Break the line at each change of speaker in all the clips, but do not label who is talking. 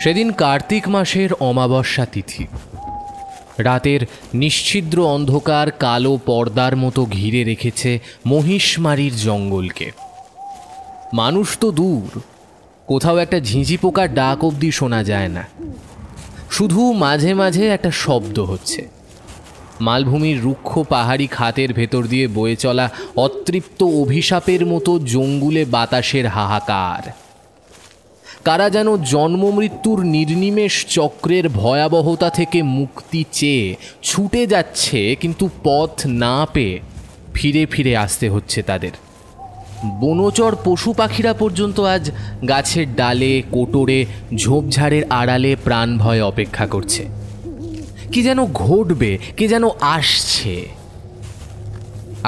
সেদিন কার্তিক মাসের অমাবস্যা তিথি। রাতের নিশ্ছিদ্র অন্ধকার কালো পর্দার মতো ঘিরে রেখেছে মহিষমারীর জঙ্গলকে। মানুষ তো দূর, কোথাও একটা ঝিঁঝি পোকার ডাক অবধি শোনা যায় না। শুধু মাঝে মাঝে একটা শব্দ হচ্ছে। মালভূমির রুক্ষ পাহাড়ি খাতের ভেতর দিয়ে বয়ে চলা অতৃপ্ত অভিশাপের মতো জঙ্গুলে বাতাসের হাহাকার। কারা যেন জন্ম মৃত্যুর নির্নিমেষ চক্রের ভয়াবহতা থেকে মুক্তি চেয়ে ছুটে যাচ্ছে, কিন্তু পথ না পেয়ে ফিরে ফিরে আসতে হচ্ছে তাদের। বনচর পশু পাখিরা পর্যন্ত আজ গাছের ডালে, কোটরে, ঝোপঝাড়ের আড়ালে প্রাণ ভয়ে অপেক্ষা করছে। কি যেন ঘটবে, কে যেন আসছে।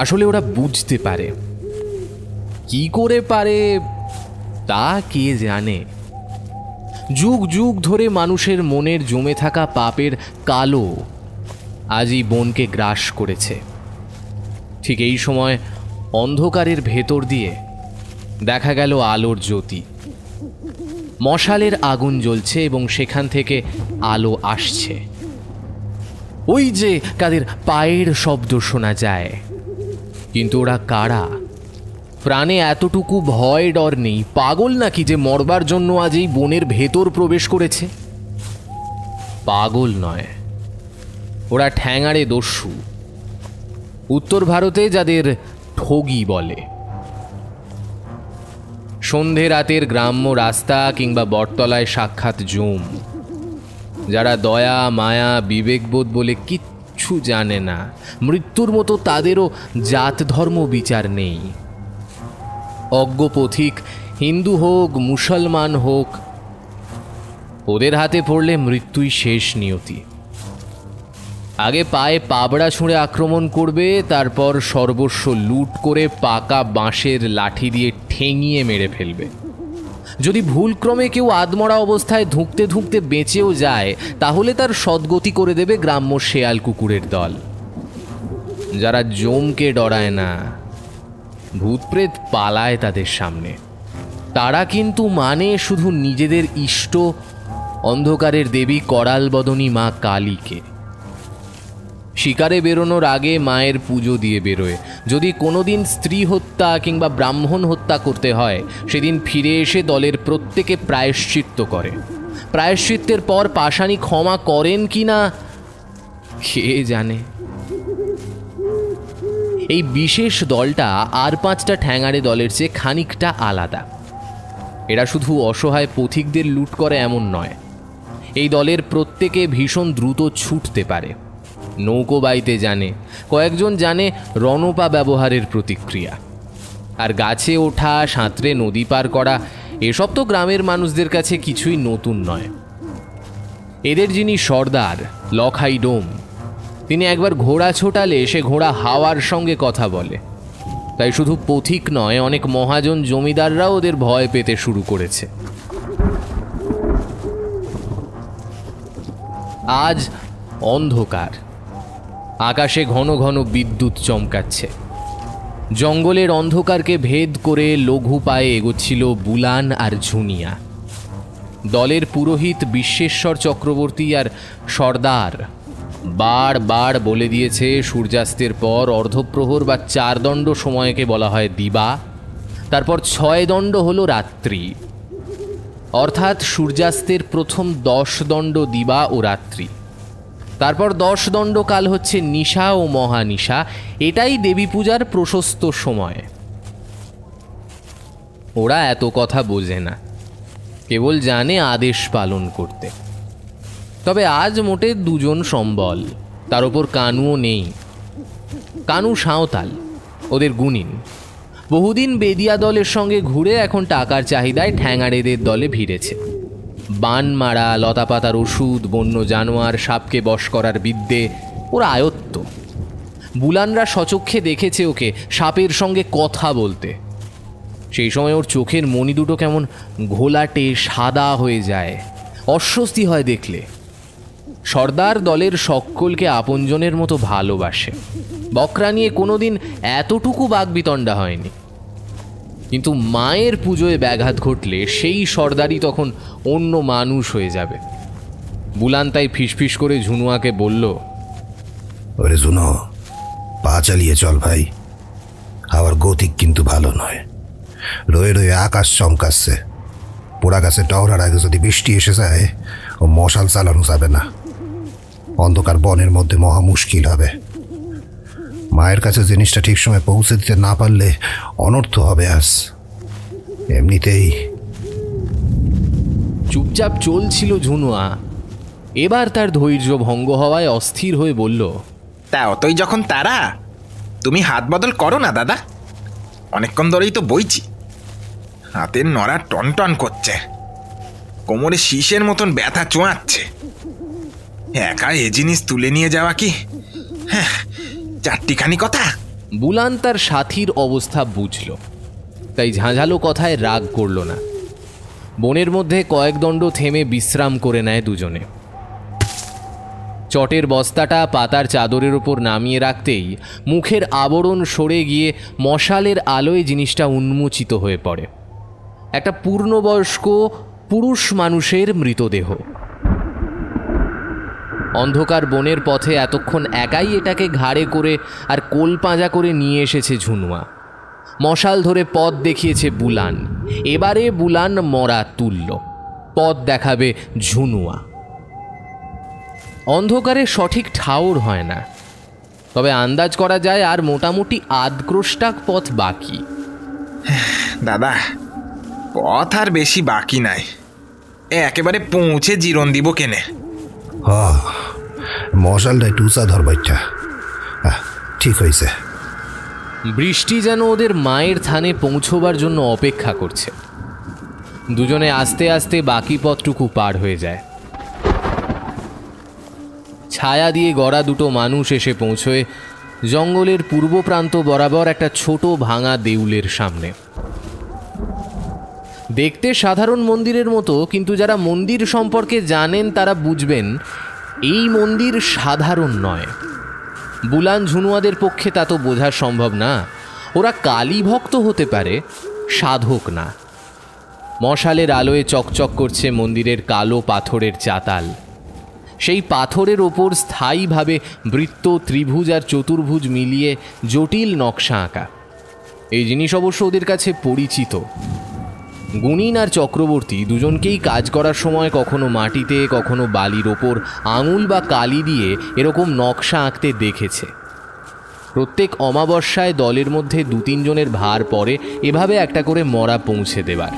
আসলে ওরা বুঝতে পারে, কি করে পারে তা কে জানে। যুগ যুগ ধরে মানুষের মনের জমে থাকা পাপের কালো আজই বনকে গ্রাস করেছে। ঠিক এই সময় অন্ধকারের ভেতর দিয়ে দেখা গেল আলোর জ্যোতি। মশালের আগুন জ্বলছে এবং সেখান থেকে আলো আসছে। ওই যে কাদের পায়ের শব্দ শোনা যায়। কিন্তু ওরা কারা? প্রাণে এতটুকু ভয় ডর নেই? পাগল নাকি যে মরবার জন্য আজ এই বনের ভেতর প্রবেশ করেছে? পাগল নয়, ওরা ঠ্যাঙাড়ে দস্যু। উত্তর ভারতে যাদের ঠগি বলে। সন্ধে রাতের গ্রাম্য রাস্তা কিংবা বটতলায় সাক্ষাৎ জম, যারা দয়া, মায়া, বিবেকবোধ বলে কিচ্ছু জানে না। মৃত্যুর মতো তাদেরও জাত ধর্ম বিচার নেই। অজ্ঞ পথিক হিন্দু হোক, মুসলমান হোক, ওদের হাতে পড়লে মৃত্যুই শেষ নিয়তি। আগে পায়ে পাবড়া ছুঁড়ে আক্রমণ করবে, তারপর সর্বস্ব লুট করে পাকা বাঁশের লাঠি দিয়ে ঠেঙিয়ে মেরে ফেলবে। যদি ভুলক্রমে কেউ আধমরা অবস্থায় ধুঁকতে ধুঁকতে বেঁচেও যায়, তাহলে তার সদ্গতি করে দেবে গ্রাম্য শেয়াল কুকুরের দল। যারা জমকে ডরায় না, ভূতপ্রেত পালায় তাদের সামনে। তারা কিন্তু মানে শুধু নিজেদের ইষ্ট অন্ধকারের দেবী করাল বদনী মা কালীকে। শিকারে বেরোনোর আগে মায়ের পুজো দিয়ে বেরোয়। যদি কোনোদিন স্ত্রী হত্যা কিংবা ব্রাহ্মণ হত্যা করতে হয়, সেদিন ফিরে এসে দলের প্রত্যেকে প্রায়শ্চিত্ত করে। প্রায়শ্চিত্তের পর পাষাণী ক্ষমা করেন কি না কে জানে। এই বিশেষ দলটা আর 5টা ঠ্যাঙাড়ে দলের চেয়ে খানিকটা আলাদা। এরা শুধু অসহায় পথিকদের লুট করে এমন নয়। এই দলের প্রত্যেকে ভীষণ দ্রুত ছুটতে পারে, নৌকো বাইতে জানে, কয়েকজন জানে রণপা ব্যবহারের প্রতিক্রিয়া। আর গাছে ওঠা, সাঁতরে নদী পার করা, এসব তো গ্রামের মানুষদের কাছে কিছুই নতুন নয়। এদের যিনি সর্দার, লখাই ডোম, তিনি একবার ঘোড়া ছোটালে সে ঘোড়া হাওয়ার সঙ্গে কথা বলে। তাই শুধু পথিক নয়, অনেক মহাজন জমিদাররাও ওদের ভয় পেতে শুরু করেছে। আজ অন্ধকার, আকাশে ঘন ঘন বিদ্যুৎ চমকাচ্ছে। জঙ্গলের অন্ধকারকে ভেদ করে লঘু পায়ে এগোচ্ছিল বুলান আর ঝুনিয়া। দলের পুরোহিত বিশ্বেশ্বর চক্রবর্তী আর সর্দার বারবার বলে দিয়েছে, সূর্যাস্তের পর অর্ধপ্রহর বা 4 দণ্ড সময়কে বলা হয় দিবা, তারপর 6 দণ্ড হলো রাত্রি। অর্থাৎ সূর্যাস্তের প্রথম 10 দণ্ড দিবা ও রাত্রি, তারপর 10 দণ্ড কাল হচ্ছে নিশা ও মহানিশা। এটাই দেবী পূজার প্রশস্ত সময়। ওরা এত কথা বোঝে না, কেবল জানে আদেশ পালন করতে। তবে আজ মোটে 2 জন সম্বল, তার ওপর কানুও নেই। কানু সাঁওতাল, ওদের গুণিন। বহুদিন বেদিয়া দলের সঙ্গে ঘুরে এখন টাকার চাহিদায় ঠ্যাঙাড়েদের দলে ভিড়েছে। বান মারা, লতাপাতার ওষুধ, বন্য জানোয়ার, সাপকে বশ করার বিদ্যে ওরা আয়ত্ত। বুলানরা সচক্ষে দেখেছে ওকে সাপের সঙ্গে কথা বলতে। সেই সময় ওর চোখের মণি দুটো কেমন ঘোলাটে সাদা হয়ে যায়, অস্বস্তি হয় দেখলে। সর্দার দলের সকলকে আপনজনের মতো ভালোবাসে। বকরা নিয়ে কোনোদিন এতটুকু বাগবিতণ্ডা হয়নি। কিন্তু মায়ের পুজোয় ব্যাঘাত ঘটলে সেই সর্দারই তখন অন্য মানুষ হয়ে যাবে। বুলান তাই ফিসফিস করে ঝুনুয়াকে বলল,
ওরে ঝুনো, পা চালিয়ে চল ভাই, হাওয়ার গতিক কিন্তু ভালো নয়। রয়ে রয়ে আকাশ চমকাচ্ছে, পোড়া গাছে টহরার আগে যদি বৃষ্টি এসে যায় ও মশাল চালানো যাবে না। অন্ধকার বনের মধ্যে মহা মুশকিল হবে। মায়ের কাছে জিনিসটা ঠিক সময় পৌঁছে দিতে না পারলে অনর্থ হবে। আজ এমনিতেই
চুপচাপ চলছিল ঝুনুয়া। এবার তার ধৈর্য ভঙ্গ হওয়ায় অস্থির হয়ে বলল,
তা অতই যখন তারা, তুমি হাত বদল করো না দাদা। অনেকক্ষণ ধরেই তো বইছি, হাতের নড়া টনটন করছে, কোমরে শীষের মতন ব্যথা চোঁয়াচ্ছে। একা এ জিনিস তুলে নিয়ে যাওয়া কি হ্যাঁ চারটিখানি কথা?
বুলান তার সাথীর অবস্থা বুঝল, তাই ঝাঁঝালো কথায় রাগ করল না। বনের মধ্যে কয়েক দণ্ড থেমে বিশ্রাম করে নেয় দুজনে। চটের বস্তাটা পাতার চাদরের ওপর নামিয়ে রাখতেই মুখের আবরণ সরে গিয়ে মশালের আলোয় জিনিসটা উন্মোচিত হয়ে পড়ে। একটা পূর্ণবয়স্ক পুরুষ মানুষের মৃতদেহ। অন্ধকার বনের পথে এতক্ষণ একাই এটাকে ঘাড়ে করে আর কোল পাঁজা করে নিয়ে এসেছে ঝুনুয়া। মশাল ধরে পথ দেখিয়েছে বুলান। এবারে বুলান মরা তুলল, পথ দেখাবে ঝুনুয়া। অন্ধকারে সঠিক ঠাউর হয় না, তবে আন্দাজ করা যায় আর মোটামুটি আধক্রোশটাক পথ বাকি।
দাদা, পথ আর বেশি বাকি নাই, একেবারে পৌঁছে জিরন দিব কেনে।
হ, মশালটা একটু উঁচা ধরবাইটা ঠিক হয়েছে।
বৃষ্টি যেন ওদের মায়ের থানে পৌঁছবার জন্য অপেক্ষা করছে। দুজনে আস্তে আস্তে বাকি পথটুকু পার হয়ে যায়। ছায়া দিয়ে গড়া দুটো মানুষ এসে পৌঁছয় জঙ্গলের পূর্ব প্রান্ত বরাবর একটা ছোট ভাঙা দেউলের সামনে। দেখতে সাধারণ মন্দিরের মতো, কিন্তু যারা মন্দির সম্পর্কে জানেন তারা বুঝবেন এই মন্দির সাধারণ নয়। বুলান ঝুনুয়াদের পক্ষে তা তো বোঝা সম্ভব না। ওরা কালী ভক্ত হতে পারে, সাধক না। মশালের আলোয় চকচক করছে মন্দিরের কালো পাথরের চাতাল। সেই পাথরের ওপর স্থায়ীভাবে বৃত্ত, ত্রিভুজ আর চতুর্ভুজ মিলিয়ে জটিল নকশা আঁকা। এই জিনিস অবশ্য ওদের কাছে পরিচিত। গুণিন আর চক্রবর্তী দুজনকেই কাজ করার সময় কখনো মাটিতে, কখনো বালির ওপর আঙুল বা কালি দিয়ে এরকম নকশা আঁকতে দেখেছে। প্রত্যেক অমাবস্যায় দলের মধ্যে 2-3 জনের ভার পড়ে এভাবে একটা করে মরা পৌঁছে দেবার।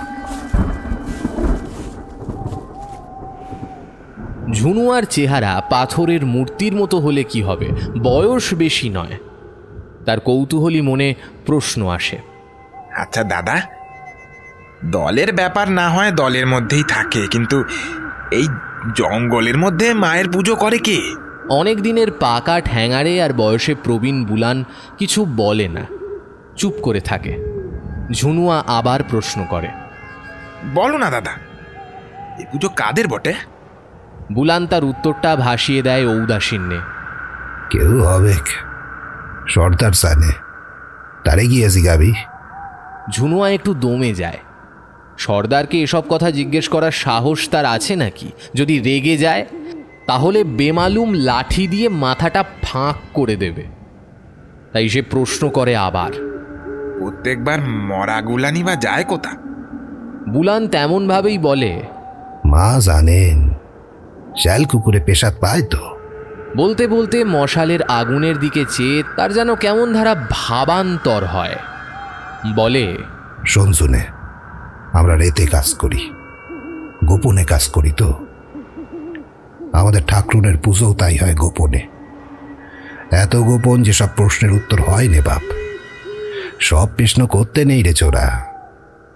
ঝুনুয়ার চেহারা পাথরের মূর্তির মতো হলে কি হবে, বয়স বেশি নয়। তার কৌতূহলী মনে প্রশ্ন আসে,
আচ্ছা দাদা, দলের ব্যাপার না হয় দলের মধ্যেই থাকে, কিন্তু এই জঙ্গলের মধ্যে মায়ের পুজো করে কে?
অনেক দিনের পাকা ঠ্যাঙাড়ে আর বয়সে প্রবীণ বুলান কিছু বলে না, চুপ করে থাকে। ঝুনুয়া আবার প্রশ্ন করে,
বলো না দাদা, এই পুজো কাদের বটে?
বুলান তার উত্তরটা ভাসিয়ে দেয় ঔদাসীন্যে,
কেউ হবে সর্দার সানে, তারে গিয়েছি গাবি।
ঝুনুয়া একটু দমে যায়। সর্দারকে এসব কথা জিজ্ঞেস করার সাহস তার আছে নাকি? যদি রেগে যায় তাহলে বেমালুম লাঠি দিয়ে মাথাটা ফাঁক করে দেবে। তাই সে প্রশ্ন করে আবার,
প্রত্যেকবার মরা গুলানি বা যায় কোথা?
বুলান তেমনভাবেই বলে,
মা জানেন, শ্যাল কুকুরে পেশাদ পায় তো।
বলতে বলতে মশালের আগুনের দিকে চেয়ে তার যেন কেমন ধারা ভাবান্তর হয়। বলে,
শোন শুনে, আমরা রেতে কাজ করি, গোপনে কাজ করি তো। আমাদের ঠাকুরের পুজোও তাই হয় গোপনে। এত গোপন যে সব প্রশ্নের উত্তর হয় নে বাপ। সব প্রশ্ন করতে নেই রে চোরা,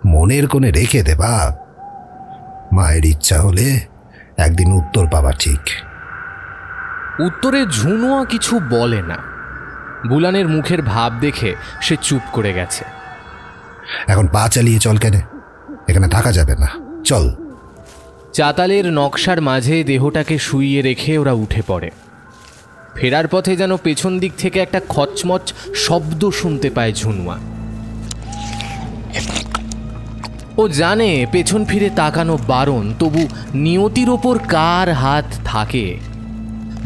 মনের কোণে রেখে দে বাপ। মায়ের ইচ্ছা হলে একদিন উত্তর পাবা ঠিক।
উত্তরে ঝুনুয়া কিছু বলে না। বুলানের মুখের ভাব দেখে সে চুপ করে গেছে।
এখন পা চালিয়ে চল, কেন এখানে থাকা যাবে না, চল।
চাতালের নকশার মাঝে দেহটাকে শুইয়ে রেখে ওরা উঠে পড়ে। ফেরার পথে যেন পেছন দিক থেকে একটা খচমচ শব্দ শুনতে পায় ঝুনুয়া। ও জানে পেছন ফিরে তাকানো বারণ, তবু নিয়তির ওপর কার হাত থাকে।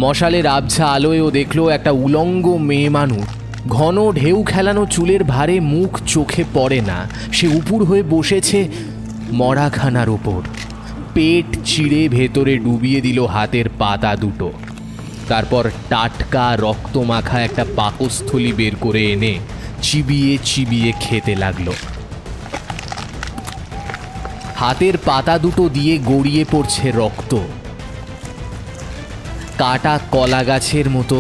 মশালের আবছা আলোয় ও দেখলো একটা উলঙ্গ মেয়ে মানুষ, ঘন ঢেউ খেলানো চুলের ভারে মুখ চোখে পড়ে না। সে উপুর হয়ে বসেছে মরাখানার ওপর, পেট চিড়ে ভেতরে ডুবিয়ে দিল হাতের পাতা দুটো। তারপর টাটকা রক্তমাখা একটা পাকস্থলী বের করে এনে চিবিয়ে চিবিয়ে খেতে লাগলো। হাতের পাতা দুটো দিয়ে গড়িয়ে পড়ছে রক্ত। কাটা কলা গাছের মতো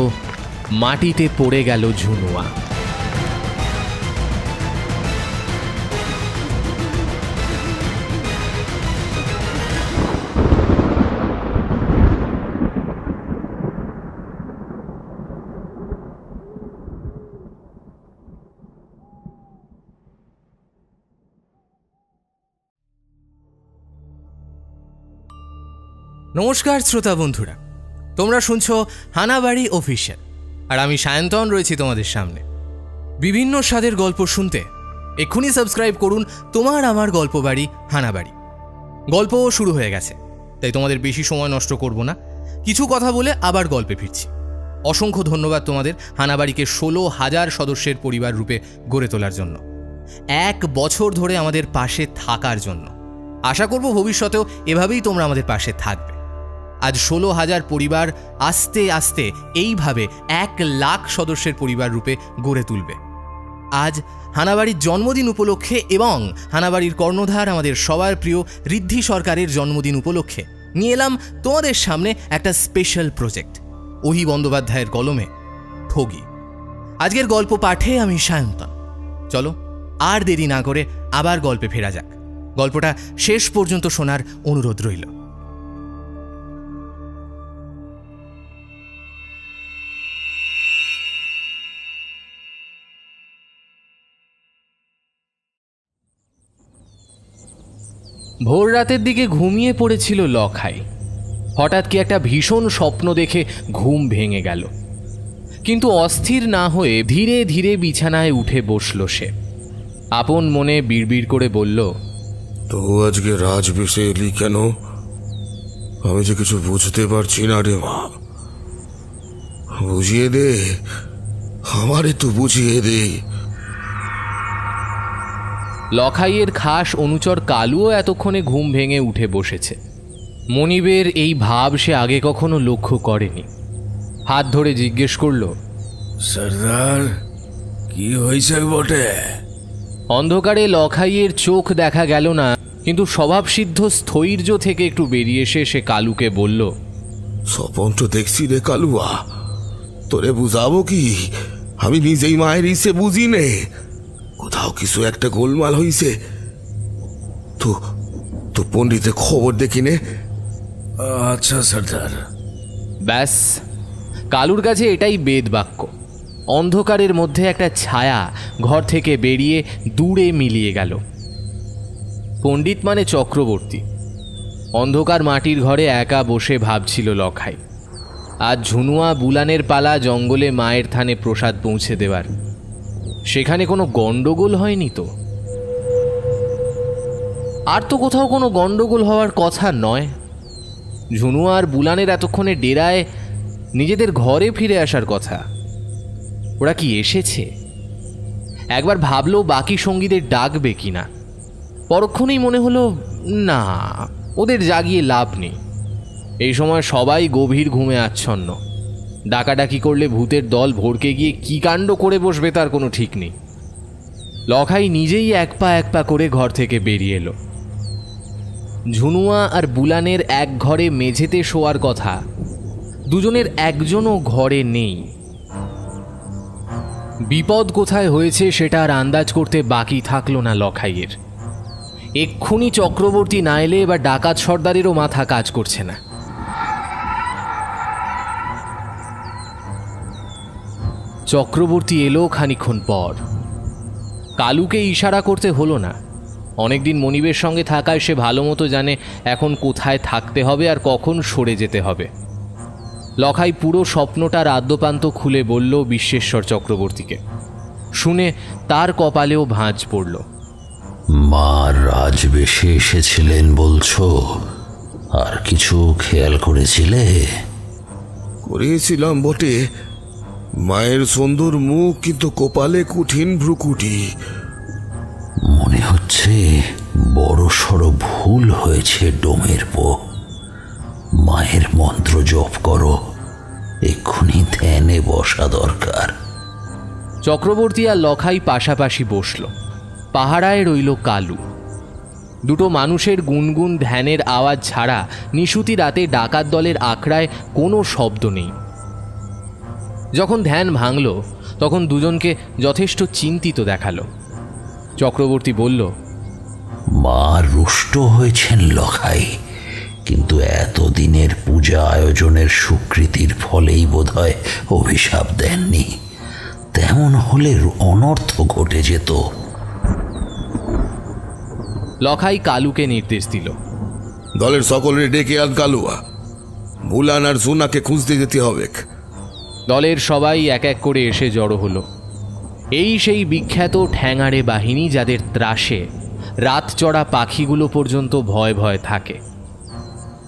মাটিতে পড়ে গেল ঝুনুয়া।
নমস্কার শ্রোতা বন্ধুরা, তোমরা শুনছো হানাবাড়ি অফিসিয়াল, আর আমি সায়ন্তন রয়েছি তোমাদের সামনে। বিভিন্ন স্বাদের গল্প শুনতে এক্ষুনি সাবস্ক্রাইব করুন তোমার আমার গল্প বাড়ি হানাবাড়ি। গল্পও শুরু হয়ে গেছে, তাই তোমাদের বেশি সময় নষ্ট করব না, কিছু কথা বলে আবার গল্পে ফিরছি। অসংখ্য ধন্যবাদ তোমাদের হানাবাড়িকে 16,000 সদস্যের পরিবার রূপে গড়ে তোলার জন্য, 1 বছর ধরে আমাদের পাশে থাকার জন্য। আশা করব ভবিষ্যতেও এভাবেই তোমরা আমাদের পাশে থাকবে। আজ 16,000 পরিবার আস্তে আস্তে এইভাবে 1 লাখ সদস্যের পরিবার রূপে গড়ে তুলবে। আজ হানাবাড়ির জন্মদিন উপলক্ষে এবং হানাবাড়ির কর্ণধার আমাদের সবার প্রিয় ঋদ্ধি সরকারের জন্মদিন উপলক্ষে নিয়ে এলাম তোমাদের সামনে একটা স্পেশাল প্রজেক্ট, ওহি বন্দ্যোপাধ্যায়ের কলমে ঠগি। আজকের গল্প পাঠে আমি সায়ন্তন। চলো আর দেরি না করে আবার গল্পে ফেরা যাক। গল্পটা শেষ পর্যন্ত শোনার অনুরোধ রইল।
ভোর রাতের দিকে ঘুমিয়ে পড়েছিল লখাই। হঠাৎ কি একটা ভীষণ স্বপ্ন দেখে ঘুম ভেঙে গেল, কিন্তু অস্থির না হয়ে ধীরে ধীরে বিছানায় উঠে বসল সে। আপন মনে বিড়বিড় করে বলল,
তো আজকে রাজবেশে এলি কেন? আমি যে কিছু বুঝতে পারছি না রে মা, বুঝিয়ে দে, আমারে তো বুঝিয়ে দে।
লখাইয়ের খাস অনুচর কালুও এতক্ষণে ঘুম ভেঙে উঠে বসেছে। মনিবের এই ভাব সে আগে কখনো লক্ষ্য করেনি। হাত ধরে জিজ্ঞেস করল,
সর্দার কি হয়েছে বটে?
অন্ধকারে লখাইয়ের চোখ দেখা গেল না, কিন্তু স্বভাবসিদ্ধ স্থৈর্য থেকে একটু বেরিয়ে এসে সে কালুকে বলল,
স্বপন তো দেখছি রে কালুয়া, তোরে বুঝাবো কি? আমি নিজেই মায়ের ইসে বুঝি নে, কোথাও কিছু একটা গোলমাল হইছে তো তো পণ্ডিতের খবর দেখি নে। আচ্ছা সর্দার।
ব্যাস, কালুর কাছে এটাই বেদ বাক্য। অন্ধকারের মধ্যে একটা ছায়া ঘর থেকে বেরিয়ে দূরে মিলিয়ে গেল। পণ্ডিত মানে চক্রবর্তী। অন্ধকার মাটির ঘরে একা বসে ভাবছিল লখাই। আজ ঝুনুয়া বুলানের পালা জঙ্গলে মায়ের থানে প্রসাদ পৌঁছে দেওয়ার। সেখানে কোনো গন্ডগোল হয়নি তো? আর তো কোথাও কোনো গন্ডগোল হওয়ার কথা নয়। ঝুনুয়া আর বুলানের এতক্ষণে ডেরায় নিজেদের ঘরে ফিরে আসার কথা। ওরা কি এসেছে? একবার ভাবলো বাকি সঙ্গীদের ডাকবে কিনা। পরক্ষণেই মনে হলো না, ওদের জাগিয়ে লাভ নেই। এই সময় সবাই গভীর ঘুমে আচ্ছন্ন। ডাকাডাকি করলে ভূতের দল ভড়কে গিয়ে কি কাণ্ড করে বসবে তার কোনো ঠিক নেই। লখাই নিজেই এক পা করে ঘর থেকে বেরিয়ে এলো। ঝুনুয়া আর বুলানের এক ঘরে মেঝেতে শোয়ার কথা, দুজনের একজনও ঘরে নেই। বিপদ কোথায় হয়েছে সেটা আর আন্দাজ করতে বাকি থাকলো না লখাইয়ের। এক্ষুনি চক্রবর্তী না এলে এবার ডাকাত সর্দারেরও মাথা কাজ করছে না। চক্রবর্তী এলো খানিকক্ষণ পর। কালুকে ইশারা করতে হলো না। অনেকদিন মনিবের সঙ্গে থাকায় সে ভালো মতো জানে এখন কোথায় থাকতে হবে আর কখন সরে যেতে হবে। লখাই পুরো স্বপ্নটার আদ্যপান্ত খুলে বলল বিশ্বেশ্বর চক্রবর্তীকে। শুনে তার কপালেও ভাঁজ পড়ল।
মা রাজবেশে এসেছিলেন বলছো? আর কিছু খেয়াল করেছিলে?
করেছিলাম বটে। মায়ের সুন্দর মুখ, কিন্তু কপালে কঠিন ভ্রুকুটি।
মনে হচ্ছে বড় সড় ভুল হয়েছে ডোমের পো। মায়ের মন্ত্র জপ করো, এক্ষুনি ধ্যানে বসা দরকার।
চক্রবর্তী আর লখাই পাশাপাশি বসল। পাহারায় রইল কালু। দুটো মানুষের গুনগুন ধ্যানের আওয়াজ ছাড়া নিশুতি রাতে ডাকাত দলের আখড়ায় কোনো শব্দ নেই। যখন ধ্যান ভাঙল তখন দুজনকে যথেষ্ট চিন্তিত দেখালো। চক্রবর্তী বলল,
মা রুষ্ট হয়েছেন লখাই, কিন্তু এতদিনের পূজা আয়োজনের স্বীকৃতির ফলেই বোধহয় অভিশাপ দেননি। তেমন হলে অনর্থ ঘটে যেত।
লখাই কালুকে নির্দেশ দিল,
দলের সকলের ডেকে আন কালুয়া। বুলান আর জুনাকে খুঁজতে যেতে হবে।
দলের সবাই এক এক করে এসে জড়ো হলো। এই সেই বিখ্যাত ঠ্যাঙাড়ে বাহিনী যাদের ত্রাসে রাত চড়া পাখিগুলো পর্যন্ত ভয় ভয় থাকে।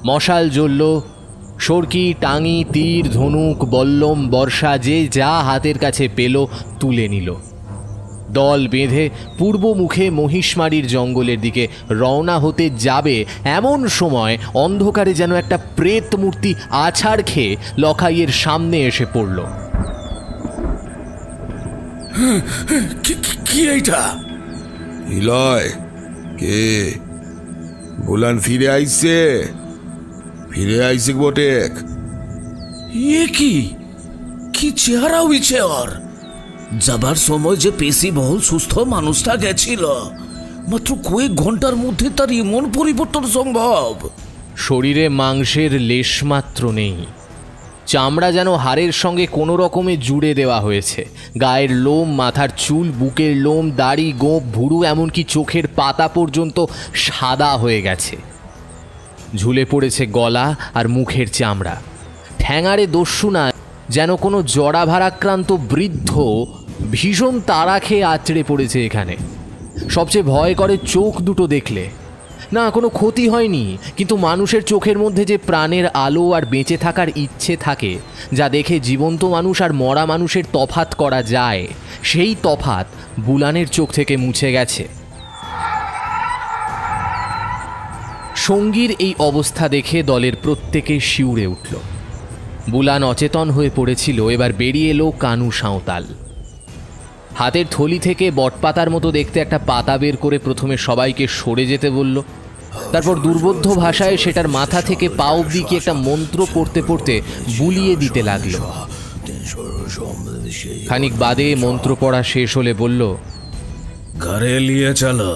মশাল জ্বলল, সরকি, টাঙি, তীর, ধনুক, বল্লম, বর্ষা যে যা হাতের কাছে পেল তুলে নিল। দল বেঁধে পূর্ব মুখে মহিষমারির জঙ্গলের দিকে রওনা হতে যাবে এমন সময় অন্ধকারে যেন একটা প্রেত মূর্তি আছাড় খেয়ে লখাইয়ের সামনে এসে পড়ল।
কি এইটা? ইলয় কে? বুলান ফিরে আইছে? ফিরে আইছে বটে।
এ কি কি চেহারা হইছে ওর? যাবার সময় যে পেশি বহুল সুস্থ মানুষটা গেছিল, মাত্র কয়েক ঘন্টার মধ্যে তার এমন পরিবর্তন সম্ভব?
শরীরে মাংসের লেশমাত্র নেই। চামড়া যেন হাড়ের সঙ্গে কোনো রকমে জুড়ে দেওয়া হয়েছে। গায়ের লোম, মাথার চুল, বুকের লোম, দাড়ি, গোঁফ, ভুরু, এমনকি চোখের পাতা পর্যন্ত সাদা হয়ে গেছে। ঝুলে পড়েছে গলা আর মুখের চামড়া। ঠ্যাঙাড়ে দস্যু না, যেন কোনো জড়া ভারাক্রান্ত বৃদ্ধ ভীষণ তাড়া খেয়ে আছড়ে পড়েছে এখানে। সবচেয়ে ভয় করে চোখ দুটো দেখলে। না, কোনো ক্ষতি হয়নি, কিন্তু মানুষের চোখের মধ্যে যে প্রাণের আলো আর বেঁচে থাকার ইচ্ছে থাকে, যা দেখে জীবন্ত মানুষ আর মরা মানুষের তফাৎ করা যায়, সেই তফাৎ বুলানের চোখ থেকে মুছে গেছে। সঙ্গীর এই অবস্থা দেখে দলের প্রত্যেকে শিউরে উঠল। বুলান অচেতন হয়ে পড়েছিল। এবার বেরিয়ে এলো কানু সাঁওতাল। হাতের থলি থেকে বটপাতার মতো দেখতে একটা পাতা বের করে প্রথমে সবাইকে সরে যেতে বলল। তারপর দুর্বোধ্য ভাষায় সেটার মাথা থেকে পা অবধি কি একটা মন্ত্র পড়তে পড়তে বুলিয়ে দিতে লাগলো। খানিক বাদে মন্ত্র পড়া শেষ হলে বলল,
ঘরে নিয়ে চলো।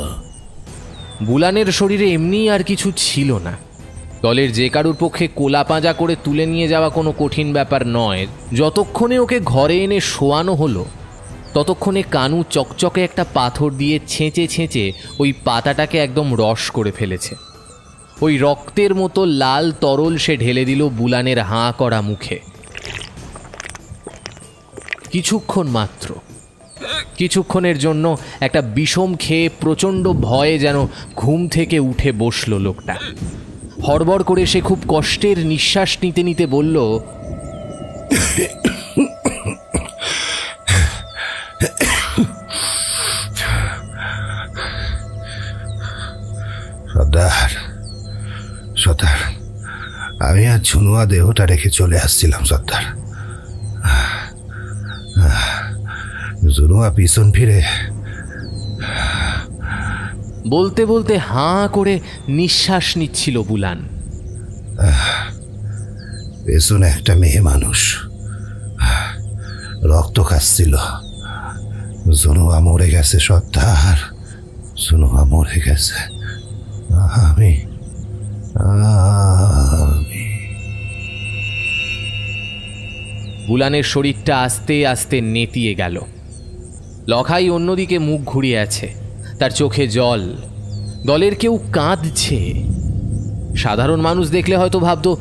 বুলানের শরীরে এমনি আর কিছু ছিল না। দলের যে কারুর পক্ষে কোলা পাঁজা করে তুলে নিয়ে যাওয়া কোনো কঠিন ব্যাপার নয়। যতক্ষণে ওকে ঘরে এনে শোয়ানো হলো, ততক্ষণে কানু চকচকে একটা পাথর দিয়ে ছেঁচে ছেঁচে ওই পাতাটাকে একদম রস করে ফেলেছে। ওই রক্তের মতো লাল তরল সে ঢেলে দিল বুলানের হাঁ করা মুখে। কিছুক্ষণ মাত্র, কিছুক্ষণের জন্য একটা বিষম খেয়ে প্রচণ্ড ভয়ে যেন ঘুম থেকে উঠে বসল লোকটা। হড়বড় করে সে খুব কষ্টের নিঃশ্বাস নিতে নিতে বলল,
সর্দার, সর্দার, আমি আর ঝুনুয়া দেহটা রেখে চলে আসছিলাম সর্দার। ঝুনুয়া পিছন ফিরে
বলতে বলতে হাঁ করে নিঃশ্বাস নিচ্ছিল বুলান।
পেছনে একটা মেয়ে মানুষ রক্ত খাচ্ছিল। ঝুনুয়া মরে গেছে সর্দার, ঝুনুয়া মরে গেছে। আমি
বুলানের শরীরটা আস্তে আস্তে নেতিয়ে গেল। লখাই অন্যদিকে মুখ ঘুরিয়ে আছে, তার চোখে জল। দলের কেউ কাঁদছে। সাধারণ মানুষ দেখলে হয়তো ভাবতো,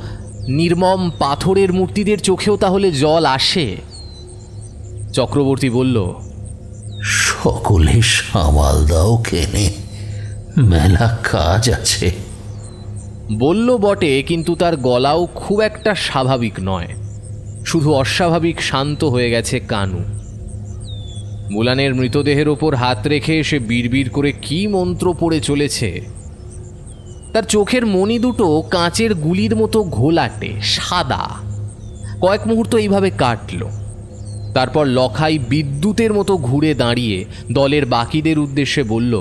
নির্মম পাথরের মূর্তিদের চোখেও তাহলে জল আসে। চক্রবর্তী বলল,
সকলে সামাল দাও কেনে, মেলা কাজ আছে।
বলল বটে, কিন্তু তার গলাও খুব একটা স্বাভাবিক নয়, শুধু অস্বাভাবিক শান্ত হয়ে গেছে কানু। বুলানের মৃতদেহের ওপর হাত রেখে সে বিড়বিড় করে কি মন্ত্র পড়ে চলেছে। তার চোখের মণি দুটো কাঁচের গুলির মতো ঘোলাটে সাদা। কয়েক মুহূর্ত এইভাবে কাটল। তারপর লখাই বিদ্যুতের মতো ঘুরে দাঁড়িয়ে দলের বাকিদের উদ্দেশ্যে বলল,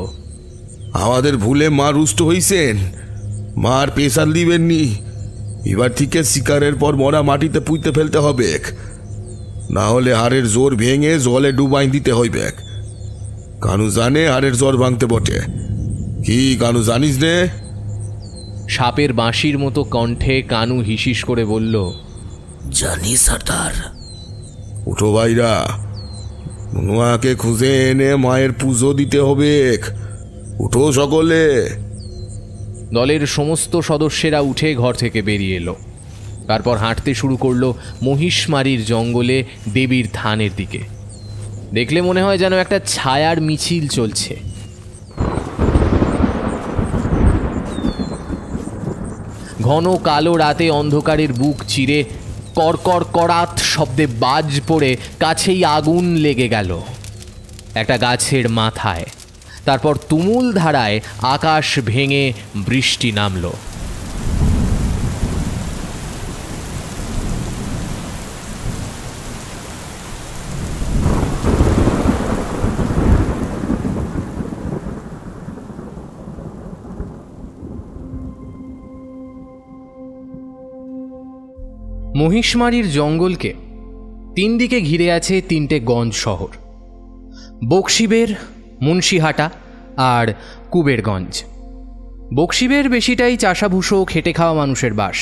আমাদের ভুলে মা রুষ্ট হইছেন, মার পেশাল দিবেননি। এবার থেকে শিকারের পর মরা মাটিতে পুঁতে ফেলতে হবে, না হলে হাড়ের জোর ভেঙে জলে ডুবাই দিতে হইবে। কানু জানে হাড়ের জ্বর ভাঙতে বটে। কি কানু জানিস রে?
সাপের বাঁশির মতো কণ্ঠে কানু হিসিস করে বলল,
জানি সর্দার।
উঠো ভাইরা, মনুয়াকে খুঁজে এনে মায়ের পুজো দিতে হবে। উঠো সকলে।
দলের সমস্ত সদস্যেরা উঠে ঘর থেকে বেরিয়ে এলো। তারপর হাঁটতে শুরু করলো মহিষমারির জঙ্গলে দেবীর থানের দিকে। দেখলে মনে হয় যেন একটা ছায়ার মিছিল চলছে। ঘন কালো রাতে অন্ধকারের বুক চিরে কড়কর কড়াত শব্দে বাজ পড়ে কাছেই আগুন লেগে গেল একটা গাছের মাথায়। তারপর তুমুল ধারায় আকাশ ভেঙে বৃষ্টি নামল। মহিষমারির জঙ্গলকে তিন দিকে ঘিরে আছে তিনটে গঞ্জ শহর, বকশিবের, মুন্সিহাটা আর কুবেরগঞ্জ। বকশিবের বেশিটাই চাষাভুষো খেটে খাওয়া মানুষের বাস।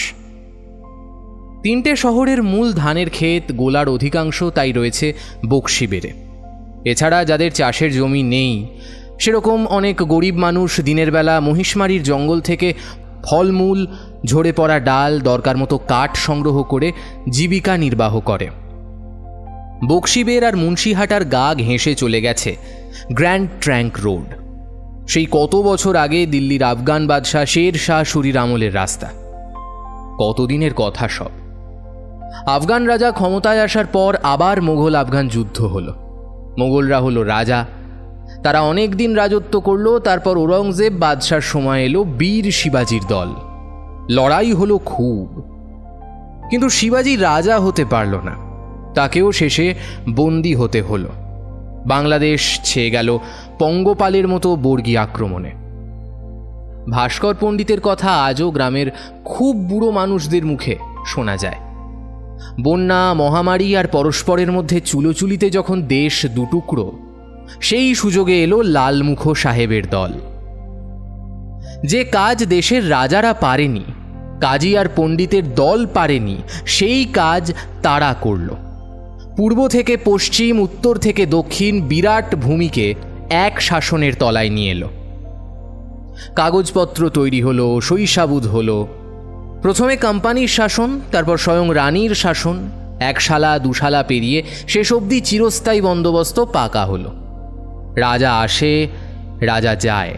তিনটে শহরের মূল ধানের ক্ষেত গোলার অধিকাংশ তাই রয়েছে বকশিবেরে। এছাড়া যাদের চাষের জমি নেই সেরকম অনেক গরিব মানুষ দিনের বেলা মহিষমারির জঙ্গল থেকে ফলমূল, ঝরে পড়া ডাল, দরকার মতো কাঠ সংগ্রহ করে জীবিকা নির্বাহ করে। বকশিবের আর মুন্সিহাটার গা ঘেঁষে চলে গেছে গ্র্যান্ড ট্র্যাঙ্ক রোড। সেই কত বছর আগে দিল্লির আফগান বাদশাহ শের শাহ সুরির আমলের রাস্তা। কতদিনের কথা সব। আফগান রাজা ক্ষমতায় আসার পর আবার মোগল আফগান যুদ্ধ হলো। মোগলরা হলো রাজা, তারা অনেক দিন রাজত্ব করলো। তারপর ঔরঙ্গজেব বাদশার সময় এলো বীর শিবাজির দল। লড়াই হলো খুব, কিন্তু শিবাজি রাজা হতে পারল না। তাকেও শেষে বন্দী হতে হলো। বাংলাদেশ ছেয়ে গেল পঙ্গপালের মতো বর্গী আক্রমণে। ভাস্কর পণ্ডিতের কথা আজও গ্রামের খুব বুড়ো মানুষদের মুখে শোনা যায়। বন্যা, মহামারী আর পরস্পরের মধ্যে চুলোচুলিতে যখন দেশ দুটুকরো, সেই সুযোগে এলো লালমুখ সাহেবের দল। যে কাজ দেশের রাজারা পারেনি, কাজী আর পণ্ডিতের দল পারেনি, সেই কাজ তারা করল। পূর্ব থেকে পশ্চিম, উত্তর থেকে দক্ষিণ বিরাট ভূমিকে এক শাসনের তলায় নিয়ে এলো। কাগজপত্র তৈরি হলো, সইসাবুদ হলো। প্রথমে কোম্পানির শাসন, তারপর স্বয়ং রানীর শাসন। এক শালা দুশালা পেরিয়ে শেষ অবধি চিরস্থায়ী বন্দোবস্ত পাকা হলো। রাজা আসে, রাজা যায়।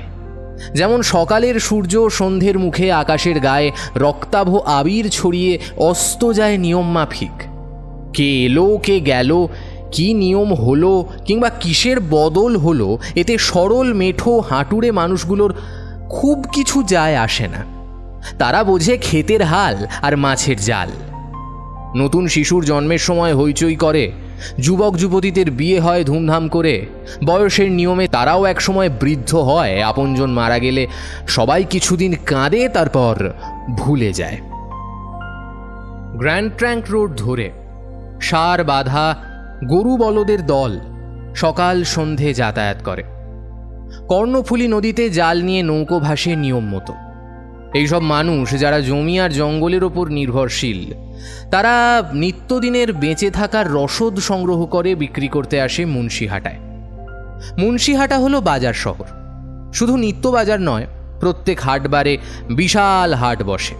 যেমন সকালের সূর্য সন্ধ্যের মুখে আকাশের গায়ে রক্তাভ আবির ছড়িয়ে অস্ত যায় নিয়ম মাফিক। কে এলো, কে গেল, কি নিয়ম হলো কিংবা কিসের বদল হলো, এতে সরল মেঠো হাঁটুরে মানুষগুলোর খুব কিছু যায় আসে না। তারা বোঝে ক্ষেতের হাল আর মাছের জাল। নতুন শিশুর জন্মের সময় হইচই করে, যুবক যুবতীদের বিয়ে হয় ধুমধাম করে। বয়সের নিয়মে তারাও একসময় বৃদ্ধ হয়। আপনজন মারা গেলে সবাই কিছুদিন কাঁদে, তারপর ভুলে যায়। গ্র্যান্ড ট্র্যাঙ্ক রোড ধরে সার বাঁধা গরু বলদের দল সকাল সন্ধে যাতায়াত করে। কর্ণফুলী নদীতে জাল নিয়ে নৌকো ভাসে নিয়ম মতো। এইসব মানুষ যারা জমি আর জঙ্গলের ওপর নির্ভরশীল, তারা নিত্যদিনের বেঁচে থাকার রসদ সংগ্রহ করে বিক্রি করতে আসে মুন্সিহাটায়। মুন্সিহাটা হলো বাজার শহর। শুধু নিত্য বাজার নয়, প্রত্যেক হাটবারে বিশাল হাট বসে।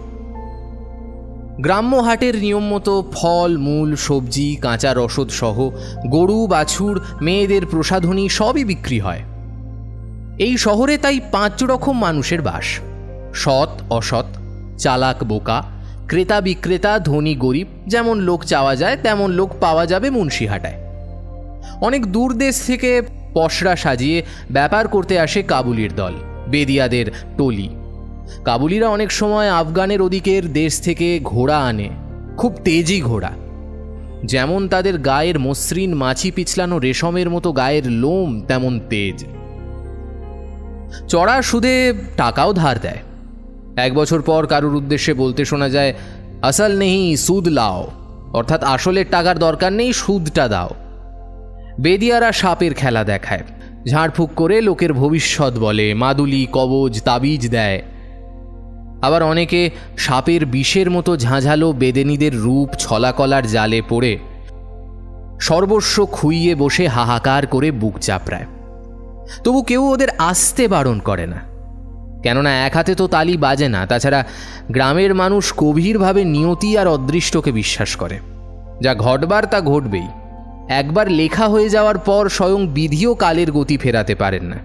গ্রাম্য হাটের নিয়ম মতো ফল, মূল, সবজি, কাঁচা রসদ সহ গরু, বাছুর, মেয়েদের প্রসাধনী সবই বিক্রি হয়। এই শহরে তাই 5 রকম মানুষের বাস: সৎ অসৎ, চালাক বোকা, ক্রেতা বিক্রেতা, ধনী গরিব। যেমন লোক চাওয়া যায় তেমন লোক পাওয়া যাবে মুন্সিহাটায়। অনেক দূর দেশ থেকে পসরা সাজিয়ে ব্যাপার করতে আসে কাবুলির দল, বেদিয়াদের টলি। কাবুলিরা অনেক সময় আফগানের ওদিকের দেশ থেকে ঘোড়া আনে, খুব তেজি ঘোড়া। যেমন তাদের গায়ের মসৃণ মাছি পিছলানো রেশমের মতো গায়ের লোম, তেমন তেজ। চড়া সুদে টাকাও ধার দেয়। 1 বছর পর কারুর উদ্দেশ্যে বলতে শোনা যায়, আসল নেই সুদ লাও, অর্থাৎ আসলের টাকার দরকার নেই, সুদটা দাও। বেদিয়ারা সাপের খেলা দেখায়, ঝাড়ফুঁক করে লোকের ভবিষ্যৎ বলে, মাদুলি কবজ তাবিজ দেয়। আবার অনেকে সাপের বিষের মতো ঝাঁঝালো বেদেনীদের রূপ ছলাকলার জালে পড়ে সর্বস্ব খুইয়ে বসে হাহাকার করে বুক চাপড়ায়। তবু কেউ ওদের আসতে বারণ করে না, কেননা এক হাতে তো তালি বাজে না। তাছাড়া গ্রামের মানুষ গভীরভাবে নিয়তি আর অদৃষ্টকে বিশ্বাস করে। যা ঘটবার তা ঘটবেই। একবার লেখা হয়ে যাওয়ার পর স্বয়ং বিধিও কালের গতি ফেরাতে পারেন না।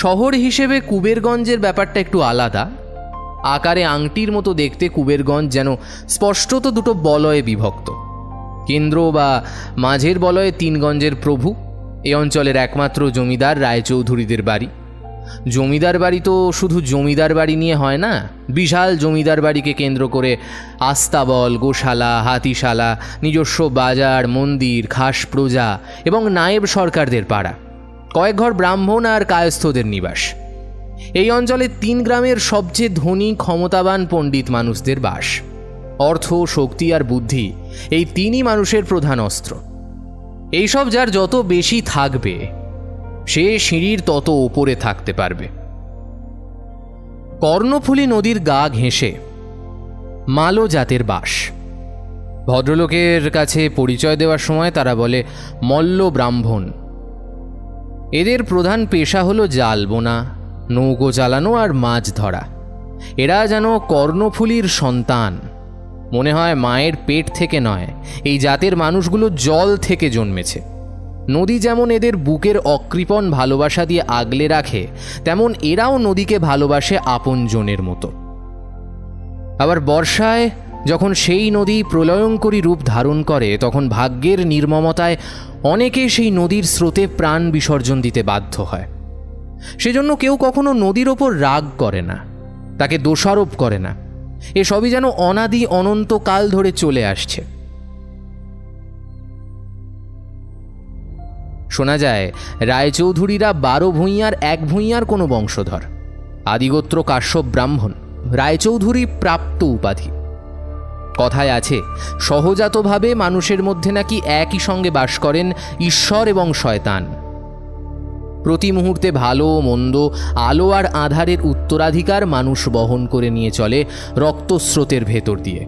শহর হিসেবে কুবেরগঞ্জের ব্যাপারটা একটু আলাদা। আকারে আংটির মতো দেখতে কুবেরগঞ্জ যেন স্পষ্টত দুটো বলয়ে বিভক্ত। কেন্দ্র বা মাঝের বলয়ে 3 গঞ্জের প্রভু। এ অঞ্চলের একমাত্র জমিদার রায়চৌধুরীদের বাড়ি। জমিদার বাড়ি তো শুধু জমিদার বাড়ি নিয়ে হয় না, বিশাল জমিদার বাড়িকে কেন্দ্র করে আস্তাবল, গোশালা, হাতিশালা, নিজস্ব বাজার, মন্দির, খাস প্রজা এবং নায়েব সরকারদের পাড়া, কয়েক ঘর ব্রাহ্মণ আর কায়স্থদের নিবাস। এই অঞ্চলে 3 গ্রামের সবচেয়ে ধনী ক্ষমতাবান পণ্ডিত মানুষদের বাস। অর্থ, শক্তি আর বুদ্ধি এই 3ই মানুষের প্রধান অস্ত্র। এইসব যার যত বেশি থাকবে সে সিঁড়ির তত ওপরে থাকতে পারবে। কর্ণফুলী নদীর গা ঘেঁষে মালো জাতের বাস। ভদ্রলোকের কাছে পরিচয় দেওয়ার সময় তারা বলে মল্ল ব্রাহ্মণ। এদের প্রধান পেশা হলো জাল বোনা, নৌকো চালানো আর মাছ ধরা। এরা যেন কর্ণফুলীর সন্তান। মনে হয় মায়ের পেট থেকে নয়, এই জাতের মানুষগুলো জল থেকে জন্মেছে। নদী যেমন এদের বুকের অকৃপণ ভালোবাসা দিয়ে আগলে রাখে, তেমন এরাও নদীকে ভালোবাসে আপনজনের মতো। আবার বর্ষায় যখন সেই নদী প্রলয়ঙ্করী রূপ ধারণ করে, তখন ভাগ্যের নির্মমতায় অনেকে সেই নদীর স্রোতে প্রাণ বিসর্জন দিতে বাধ্য হয়। সেজন্য কেউ কখনো নদীর ওপর রাগ করে না, তাকে দোষারোপ করে না। এসবই যেন অনাদি অনন্তকাল ধরে চলে আসছে। শোনা যায় রায়চৌধুরীরা 12 ভূঁইয়ার 1 ভূঁইয়ার কোনো বংশধর। আদিগোত্র কাশ্যপ ব্রাহ্মণ, রায়চৌধুরী প্রাপ্ত উপাধি। কথায় আছে সহজাতভাবে মানুষের মধ্যে নাকি একই সঙ্গে বাস করেন ঈশ্বর এবং শয়তান। প্রতি মুহূর্তে ভালো মন্দ, আলো আর আধারের উত্তরাধিকার মানুষ বহন করে নিয়ে চলে রক্তস্রোতের ভেতর দিয়ে।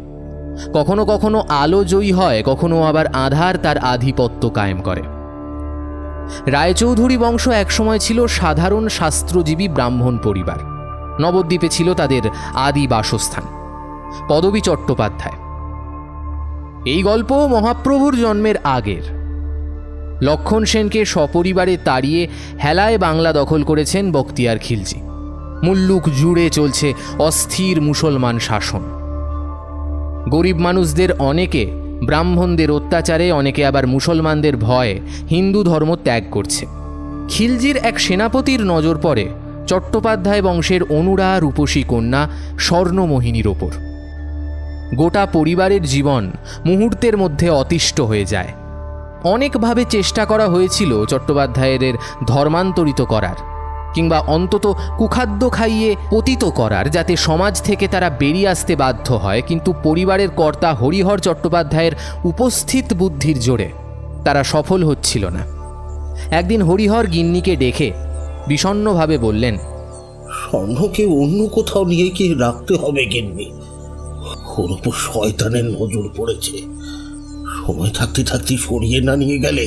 কখনো কখনো আলো জয়ী হয়, কখনো আবার আধার তার আধিপত্য কায়েম করে। রায়চৌধুরী বংশ একসময় ছিল সাধারণ শাস্ত্রজীবী ব্রাহ্মণ পরিবার। নবদ্বীপে ছিল তাদের আদি বাসস্থান। পদবী চট্টোপাধ্যায়। এই গল্প মহাপ্রভুর জন্মের আগের। লক্ষণ সেনকে সপরিবারে তাড়িয়ে হেলায় বাংলা দখল করেছেন বখতিয়ার খিলজি। মুল্লুক জুড়ে চলছে অস্থির মুসলমান শাসন। গরিব মানুষদের অনেকে ব্রাহ্মণদের অত্যাচারে, অনেকে আবার মুসলমানদের ভয়ে হিন্দু ধর্ম ত্যাগ করছে। খিলজির এক সেনাপতির নজর পড়ে চট্টোপাধ্যায় বংশের অনুরা রূপসী কন্যা স্বর্ণমোহিনীর ওপর। গোটা পরিবারের জীবন মুহূর্তের মধ্যে অতিষ্ঠ হয়ে যায়। অনেকভাবে চেষ্টা করা হয়েছিল চট্টোপাধ্যায়ের ধর্মান্তরিত করার, কিংবা অন্তত কুখাদ্য খাইয়ে পতিত করার, যাতে সমাজ থেকে তারা বেরিয়ে আসতে বাধ্য হয়। কিন্তু পরিবারের কর্তা হরিহর চট্টোপাধ্যায়ের উপস্থিত বুদ্ধির জোরে তারা সফল হচ্ছিল না। একদিন হরিহর গিন্নিকে ডেকে বিষণ্ণভাবে বললেন,
স্বর্ণকে অন্য কোথাও নিয়ে কি রাখতে হবে গিন্নি? ওর উপর শয়তানের নজর পড়েছে। সময় থাকতে থাকতে সরিয়ে না নিয়ে গেলে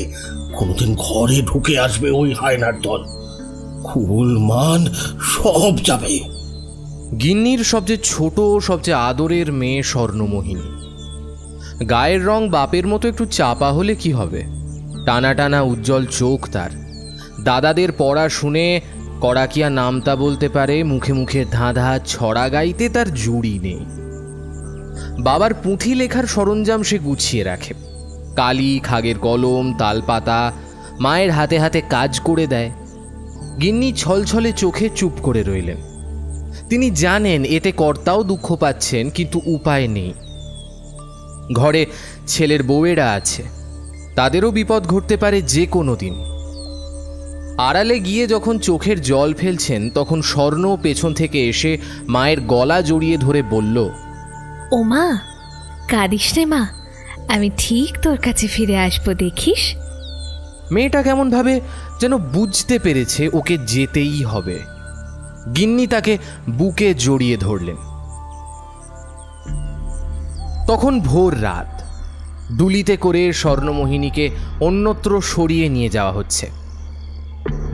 কোনোদিন ঘরে ঢুকে আসবে ওই হায়নার দল। কুল মান সব যাবে।
গিন্নির সবচেয়ে ছোট, সবচেয়ে আদরের মেয়ে স্বর্ণমোহিনী। গায়ের রং বাপের মতো একটু চাপা হলে কি হবে, টানা টানা উজ্জ্বল চোখ তার, দাদাদের পড়া শুনে কড়াকিয়া নামতা বলতে পারে, মুখে মুখে ধাঁধা ছড়া গাইতে তার জুড়ি নেই। বাবার পুঁথি লেখার সরঞ্জাম সে গুছিয়ে রাখে, কালি, খাগের কলম, তালপাতা মায়ের হাতে হাতে কাজ করে দেয়। গিন্নি ছলছলে চোখে চুপ করে রইলেন। তিনি জানেন এতে কর্তাও দুঃখ পাচ্ছেন, কিন্তু উপায় নেই। ঘরে ছেলের বউয়েরা আছে, তাদেরও বিপদ ঘটতে পারে যে কোনো দিন। আড়ালে গিয়ে যখন চোখের জল ফেলছেন, তখন স্বর্ণ পেছন থেকে এসে মায়ের গলা জড়িয়ে ধরে বলল,
ও মা, কাঁদিস রে মা, আমি ঠিক তোর কাছে ফিরে আসবো, দেখিস।
মেয়েটা কেমনভাবে যেন বুঝতে পেরেছে ওকে যেতেই হবে। গিন্নি তাকে বুকে জড়িয়ে ধরলেন। তখন ভোর রাত। ডুলিতে করে স্বর্ণমোহিনীকে অন্যত্র সরিয়ে নিয়ে যাওয়া হচ্ছে।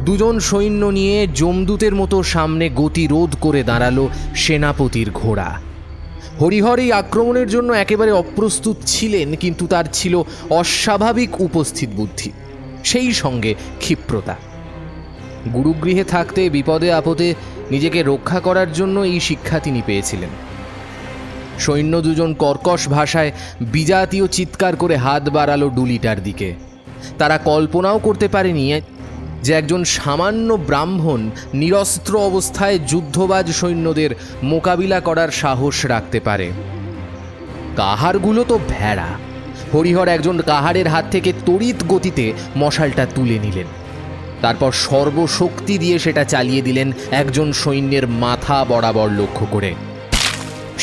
দুজন সৈন্য নিয়ে যমদূতের মতো সামনে গতিরোধ করে দাঁড়ালো সেনাপতির ঘোড়া। হরিহর এই আক্রমণের জন্য একেবারে অপ্রস্তুত ছিলেন, কিন্তু তার ছিল অস্বাভাবিক উপস্থিত বুদ্ধি, সেই সঙ্গে ক্ষিপ্রতা। গুরুগৃহে থাকতে বিপদে আপদে নিজেকে রক্ষা করার জন্য এই শিক্ষা তিনি পেয়েছিলেন। সৈন্য দুজন কর্কশ ভাষায় বিজাতীয় চিৎকার করে হাত বাড়ালো ডুলিটার দিকে। তারা কল্পনাও করতে পারেনি যে একজন সামান্য ব্রাহ্মণ নিরস্ত্র অবস্থায় যুদ্ধবাজ সৈন্যদের মোকাবিলা করার সাহস রাখতে পারে। কাহারগুলো তো ভেড়া। হরিহর একজন কাহারের হাত থেকে তড়িৎ গতিতে মশালটা তুলে নিলেন, তারপর সর্বশক্তি দিয়ে সেটা চালিয়ে দিলেন একজন সৈন্যের মাথা বরাবর লক্ষ্য করে।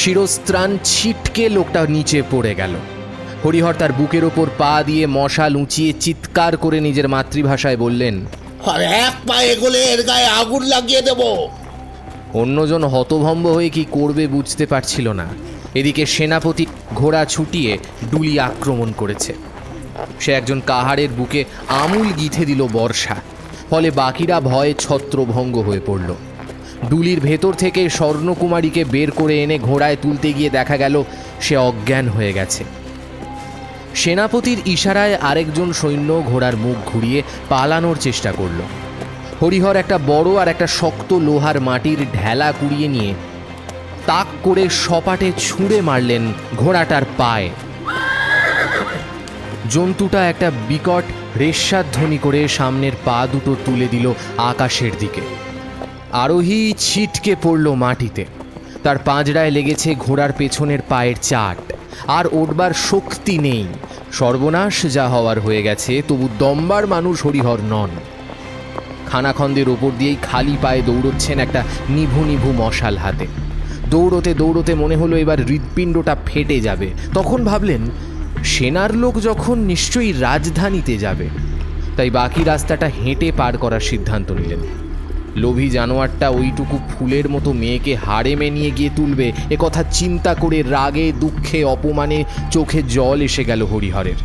শিরস্ত্রাণ ছিটকে লোকটা নিচে পড়ে গেল। হরিহর তার বুকের ওপর পা দিয়ে মশাল উঁচিয়ে চিৎকার করে নিজের মাতৃভাষায় বললেন,
আরে এক পায়ে গলে এর গায়ে আগুন লাগিয়ে দেব।
অন্যজন হতভম্ব হয়ে কি করবে বুঝতে পারছিল না। এদিকে সেনাপতি ঘোড়া ছুটিয়ে ডুলি আক্রমণ করেছে। সে একজন কাহারের বুকে আমূল গিথে দিল বর্ষা, ফলে বাকিরা ভয়ে ছত্রভঙ্গ হয়ে পড়ল। ডুলির ভেতর থেকে স্বর্ণকুমারীকে বের করে এনে ঘোড়ায় তুলতে গিয়ে দেখা গেল সে অজ্ঞান হয়ে গেছে। সেনাপতির ইশারায় আরেকজন সৈন্য ঘোড়ার মুখ ঘুরিয়ে পালানোর চেষ্টা করল। হরিহর একটা বড় আর একটা শক্ত লোহার মাটির ঢেলা কুড়িয়ে নিয়ে তাক করে সপাটে ছুঁড়ে মারলেন ঘোড়াটার পায়ে। জন্তুটা একটা বিকট রেশাধ্বনি করে সামনের পা দুটো তুলে দিল আকাশের দিকে। আরোহী ছিটকে পড়ল মাটিতে। তার পাঁজরায় লেগেছে ঘোড়ার পেছনের পায়ের চাট, আর ওঠবার শক্তি নেই। সর্বনাশ যা হওয়ার হয়ে গেছে, তবু দম্বার মানুষ হরিহর নন। খানাখন্দের ওপর দিয়েই খালি পায়ে দৌড়চ্ছেন একটা নিভু নিভু মশাল হাতে। দৌড়তে দৌড়তে মনে হলো এবার হৃৎপিণ্ডটা ফেটে যাবে। তখন ভাবলেন, সেনার লোক যখন নিশ্চয়ই রাজধানীতে যাবে, তাই বাকি রাস্তাটা হেঁটে পার করার সিদ্ধান্ত নিলেন। লোভী জানোয়ারটা ওইটুকু ফুলের মতো মেয়েকে হাড়ে নিয়ে গিয়ে তুলবে, এ কথা চিন্তা করে রাগে দুঃখে অপমানে চোখে জল এসে গেল হরিহরের।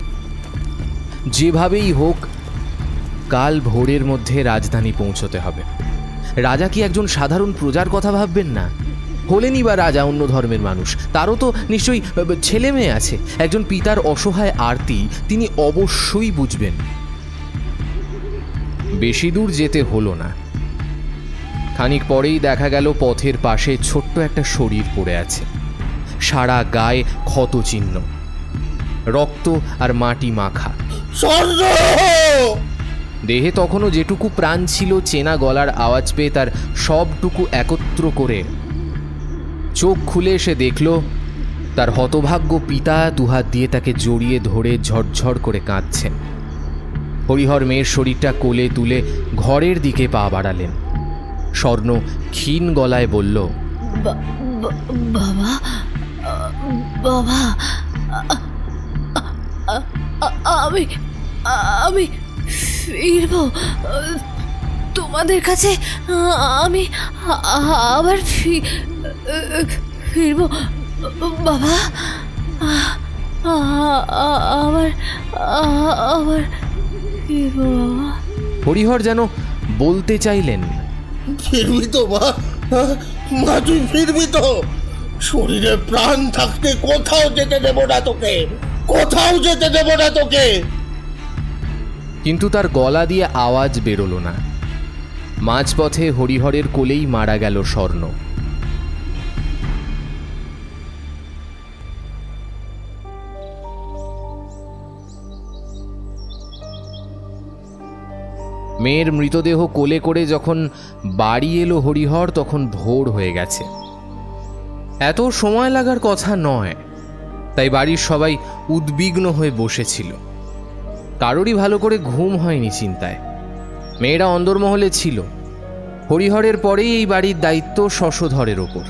যেভাবেই হোক কাল ভোরের মধ্যে রাজধানী পৌঁছতে হবে। রাজা কি একজন সাধারণ প্রজার কথা ভাববেন না? হলেনই বা রাজা অন্য ধর্মের মানুষ, তারও তো নিশ্চয়ই ছেলে মেয়ে আছে। একজন পিতার অসহায় আরতি তিনি অবশ্যই বুঝবেন। বেশি দূর যেতে হলো না। খানিক পরেই দেখা গেল পথের পাশে ছোট্ট একটা শরীর পড়ে আছে, সারা গায়ে ক্ষত চিহ্ন, রক্ত আর মাটি মাখা। দেহে তখনও যেটুকু প্রাণ ছিল, চেনা গলার আওয়াজ পেয়ে তার সবটুকু একত্র করে চোখ খুলে সে দেখল তার হতভাগ্য পিতা দুহাত দিয়ে তাকে জড়িয়ে ধরে ঝরঝর করে কাঁদছেন। হরিহর মেয়ের শরীরটা কোলে তুলে ঘরের দিকে পা বাড়ালেন। স্বর্ণ ক্ষীণ গলায় বলল,
বাবা, বাবা, আমি আমি ফিরব তোমাদের কাছে। আমি আবার ফিরব বাবা, আবার আবার ফিরব।
হরিহর যেন বলতে চাইলেন,
ফিরবি তো মা, তুই ফিরবি তো? শরীরে প্রাণ থাকতে কোথাও যেতে দেব না তোকে, কোথাও যেতে দেব না তোকে।
কিন্তু তার গলা দিয়ে আওয়াজ বেরোলো না। মাঝপথে হরিহরের কোলেই মারা গেল স্বর্ণ। মেয়ের মৃতদেহ কোলে করে যখন বাড়ি এলো হরিহর, তখন ভোর হয়ে গেছে। এত সময় লাগার কথা নয়, তাই বাড়ির সবাই উদ্বিগ্ন হয়ে বসেছিল। কারোরই ভালো করে ঘুম হয়নি চিন্তায়। মেয়েরা অন্দরমহলে ছিল। হরিহরের পরেই এই বাড়ির দায়িত্ব শশধরের ওপর।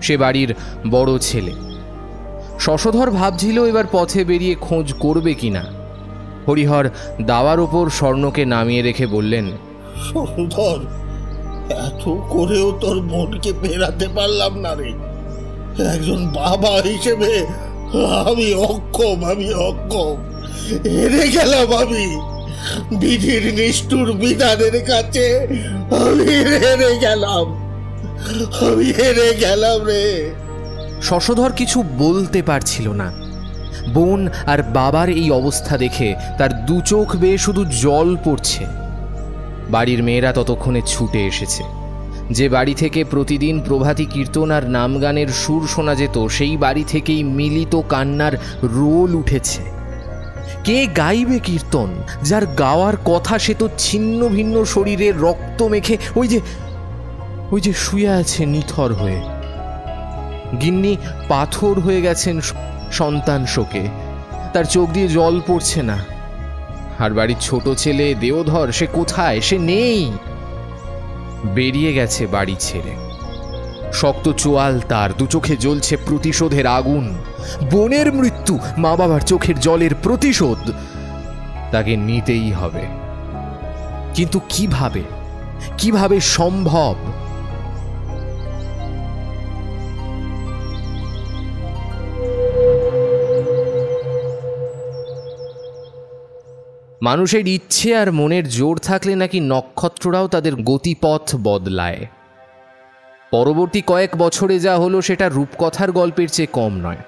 সে বাড়ির বড় ছেলে। শশধর ভাবছিল এবার পথে বেরিয়ে খোঁজ করবে কিনা। হরিহর দাওয়ার ওপর স্বর্ণকে নামিয়ে রেখে বললেন,
শশধর, এত করেও তোর মনকে ফেরাতে পারলাম না রে। একজন বাবা হিসেবে আমি অক্ষম। হেরে গেলাম আমি। বিধির নিষ্ঠুর বিধানের কাছে আমি হেরে গেলাম রে।
শশধর কিছু বলতে পারছিল না। বোন আর বাবার এই অবস্থা দেখে তার দু চোখ বেয়ে শুধু জল পড়ছে। বাড়ির মেয়েরা ততক্ষণে ছুটে এসেছে। যে বাড়ি থেকে প্রতিদিন প্রভাতী কীর্তন আর নামগানের সুর শোনা যেত, সেই বাড়ি থেকেই মিলিত কান্নার রোল উঠেছে। কে গাইবে কীর্তন? যার গাওয়ার কথা সে তো ছিন্ন ভিন্ন শরীরে রক্ত মেখে ওই যে শুয়ে আছে নিথর হয়ে। গিন্নি পাথর হয়ে গেছেন সন্তান শোকে, তার চোখ দিয়ে জল পড়ছে না। আর বাড়ির ছোট ছেলে দেওধর, সে কোথায়? সে নেই, বেরিয়ে গেছে বাড়ি ছেড়ে। শক্ত চোয়াল তার, দু চোখে জ্বলছে প্রতিশোধের আগুন। বোনের মৃত্যু, মা বাবার চোখের জলের প্রতিশোধ তাকে নিতেই হবে। কিন্তু কিভাবে সম্ভব? মানুষের ইচ্ছে আর মনের জোর থাকলে নাকি নক্ষত্ররাও তাদের গতিপথ বদলায়। পরবর্তী কয়েক বছরে যা হলো সেটা রূপকথার গল্পের চেয়ে কম নয়।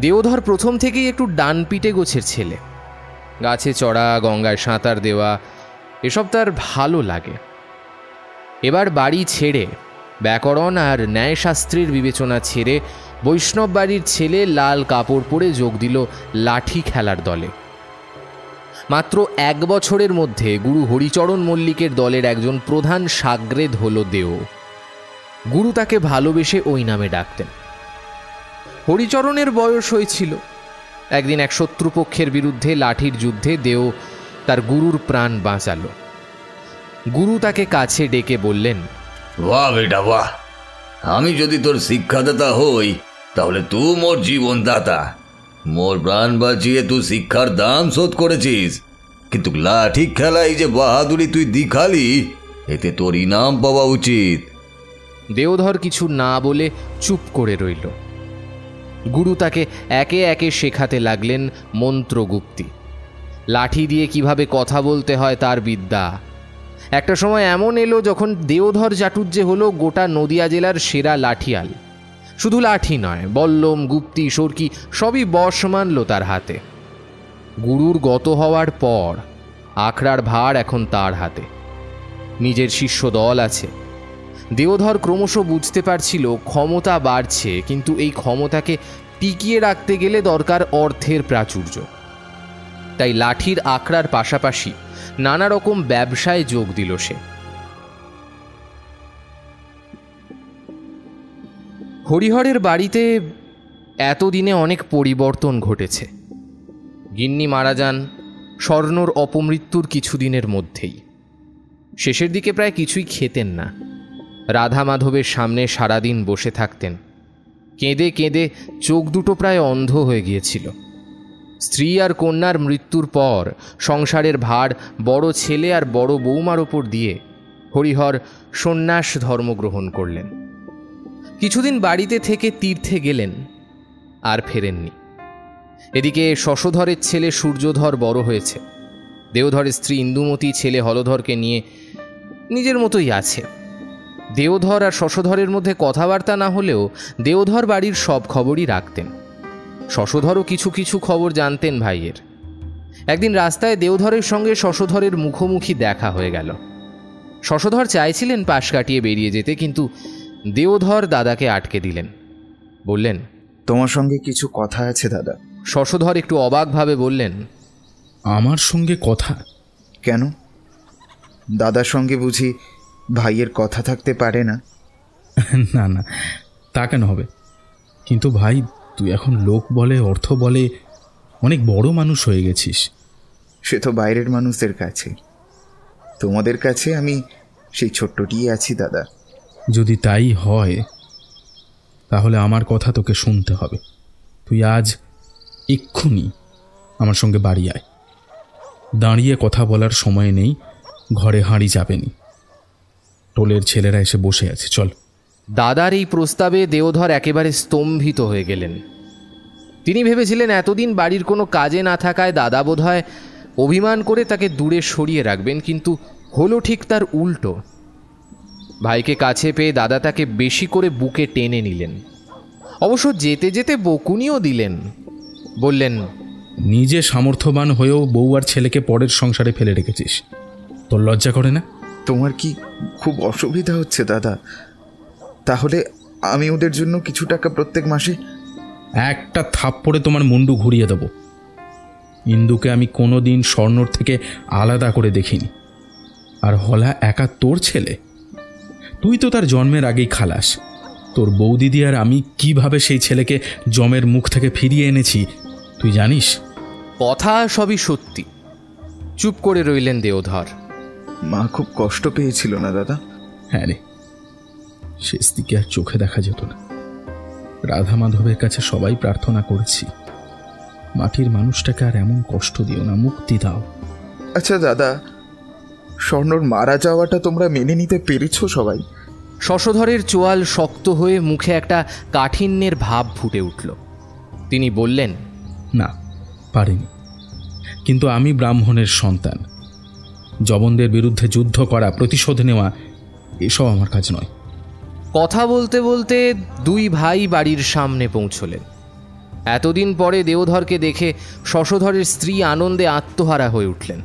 দেওধর প্রথম থেকেই একটু ডানপিটে গোছের ছেলে। গাছে চড়া, গঙ্গায় সাঁতার দেওয়া, এসব তার ভালো লাগে। এবার বাড়ি ছেড়ে, ব্যাকরণ আর ন্যায়শাস্ত্রের বিবেচনা ছেড়ে বৈষ্ণব বাড়ির ছেলে লাল কাপড় পরে যোগ দিল লাঠি খেলার দলে। মাত্র 1 বছরের মধ্যে গুরু হরিচরণ মল্লিকের দলের একজন প্রধান সাগ্রেদ হল দেও। গুরু তাকে ভালোবেসে ওই নামে ডাকতেন। হরিচরণের বয়স হয়েছিল। একদিন এক শত্রুপক্ষের বিরুদ্ধে লাঠির যুদ্ধে দেও তার গুরুর প্রাণ বাঁচালো। গুরু তাকে কাছে ডেকে বললেন,
বাহ বেটা বাহ, আমি যদি তোর শিক্ষাদাতা হই তাহলে তুই মোর জীবনদাতা। মোর প্রাণ বাঁচিয়ে তুই শিক্ষার দাম শোধ করেছিস, কিন্তু লাঠি খেলায় যে বাহাদুরি তুই দেখালি, এতে তোর ইনাম পাওয়া উচিত।
দেওধর কিছু না বলে চুপ করে রইল। গুরু তাকে একে একে শেখাতে লাগলেন মন্ত্রগুপ্তি, লাঠি দিয়ে কিভাবে কথা বলতে হয় তার বিদ্যা। একটা সময় এমন এলো যখন দেওধর চাটুর্যে হলো গোটা নদিয়া জেলার সেরা লাঠিয়াল। শুধু লাঠি নয়, বল্লম, গুপ্তি, সরকি সবই বশ মানল তার হাতে। গুরুর গত হওয়ার পর আখড়ার ভার এখন তার হাতে। নিজের শিষ্য দল আছে। দেওধর ক্রমশ বুঝতে পারছিল ক্ষমতা বাড়ছে, কিন্তু এই ক্ষমতাকে টিকিয়ে রাখতে গেলে দরকার অর্থের প্রাচুর্য। তাই লাঠির আখড়ার পাশাপাশি নানা রকম ব্যবসায় যোগ দিল সে। হরিহরের বাড়িতে এতদিনে অনেক পরিবর্তন ঘটেছে। গিন্নি মারা যান স্বর্ণর অপমৃত্যুর কিছুদিনের মধ্যেই। শেষের দিকে প্রায় কিছুই খেতেন না। রাধা মাধবের সামনে সারাদিন বসে থাকতেন। কেঁদে কেঁদে চোখ দুটো প্রায় অন্ধ হয়ে গিয়েছিল। স্ত্রী আর কন্যার মৃত্যুর পর সংসারের ভার বড় ছেলে আর বড় বৌমার ওপর দিয়ে হরিহর সন্ন্যাস ধর্ম গ্রহণ করলেন। কিছুদিন বাড়িতে থেকে তীর্থে গেলেন, আর ফেরেননি। এদিকে শশধরের ছেলে সূর্যধর বড় হয়েছে। দেওধরের স্ত্রী ইন্দুমতি ছেলে হলধরকে নিয়ে নিজের মতোই আছে। দেওধর আর শশধরের মধ্যে কথাবার্তা না হলেও দেওধর বাড়ির সব খবরই রাখতেন। শশধরও কিছু কিছু খবর জানতেন ভাইয়ের। একদিন রাস্তায় দেওধরের সঙ্গে শশধরের মুখোমুখি দেখা হয়ে গেল। শশধর চাইছিলেন পাশ কাটিয়ে বেরিয়ে যেতে, কিন্তু দেওধর দাদাকে আটকে দিলেন। বললেন,
তোমার সঙ্গে কিছু কথা আছে দাদা।
শশধর একটু অবাকভাবে বললেন,
আমার সঙ্গে কথা?
কেন, দাদার সঙ্গে বুঝি ভাইয়ের কথা থাকতে পারে না?
না না, তা কেন হবে? কিন্তু ভাই, তুই এখন লোক বলে অর্থ বলে অনেক বড় মানুষ হয়ে গেছিস।
সে তো বাইরের মানুষদের কাছে, তোমাদের কাছে আমি সেই ছোট্টটিই আছি দাদা।
যদি তাই হয় তাহলে আমার কথা তোকে শুনতে হবে। তুই আজ এক্ষুনি আমার সঙ্গে বাড়ি আয়। দাঁড়িয়ে কথা বলার সময় নেই, ঘরে হাঁড়ি যাবেনি। টোলের ছেলেরা এসে বসে আছে, চল।
দাদার এই প্রস্তাবে দেওধর একেবারে স্তম্ভিত হয়ে গেলেন। তিনি ভেবেছিলেন এতদিন বাড়ির কোনো কাজে না থাকায় দাদা বোধহয় অভিমান করে তাকে দূরে সরিয়ে রাখবেন, কিন্তু হলো ঠিক তার উল্টো। ভাইকে কাছে পেয়ে দাদা তাকে বেশি করে বুকে টেনে নিলেন। অবশ্য যেতে যেতে বকুনিও দিলেন। বললেন,
নিজে সামর্থ্যবান হয়েও বউ আর ছেলেকে পরের সংসারে ফেলে রেখেছিস, তোর লজ্জা করে না?
তোমার কি খুব অসুবিধা হচ্ছে দাদা? তাহলে আমি ওদের জন্য কিছু টাকা প্রত্যেক মাসে।
একটা থাপ্পড়ে তোমার মুন্ডু ঘুরিয়ে দেব। ইন্দুকে আমি কোনো দিন স্বর্ণর থেকে আলাদা করে দেখিনি। আর হলা একা তোর ছেলে? তুই তো তার জন্মের আগেই খালাস। তোর বৌদিদি আর আমি কিভাবে সেই ছেলেকে জমের মুখ থেকে ফিরিয়ে এনেছি তুই জানিস?
কথা সবই সত্যি। চুপ করে রইলেন দেওধর।
মা খুব কষ্ট পেয়েছিল না দাদা?
হ্যাঁ রে, শেষ দিকে আর চোখে দেখা যেত না। রাধা মাধবের কাছে সবাই প্রার্থনা করেছি, মাটির মানুষটাকে আর এমন কষ্ট দিও না, মুক্তি দাও।
আচ্ছা দাদা, স্বর্ণর মারা যাওয়াটা তোমরা মেনে নিতে পেরেছ সবাই?
শশধরের চোয়াল শক্ত হয়ে মুখে একটা কাঠিন্যের ভাব ফুটে উঠল। তিনি বললেন,
না, পারিনি। কিন্তু আমি ব্রাহ্মণের সন্তান। জবনদের বিরুদ্ধে যুদ্ধ করা, প্রতিশোধ নেওয়া, এসব আমার কাজ নয়।
কথা বলতে বলতে দুই ভাই বাড়ির সামনে পৌঁছলেন। এতদিন পরে দেওধরকে দেখে শশধরের স্ত্রী আনন্দে আত্মহারা হয়ে উঠলেন।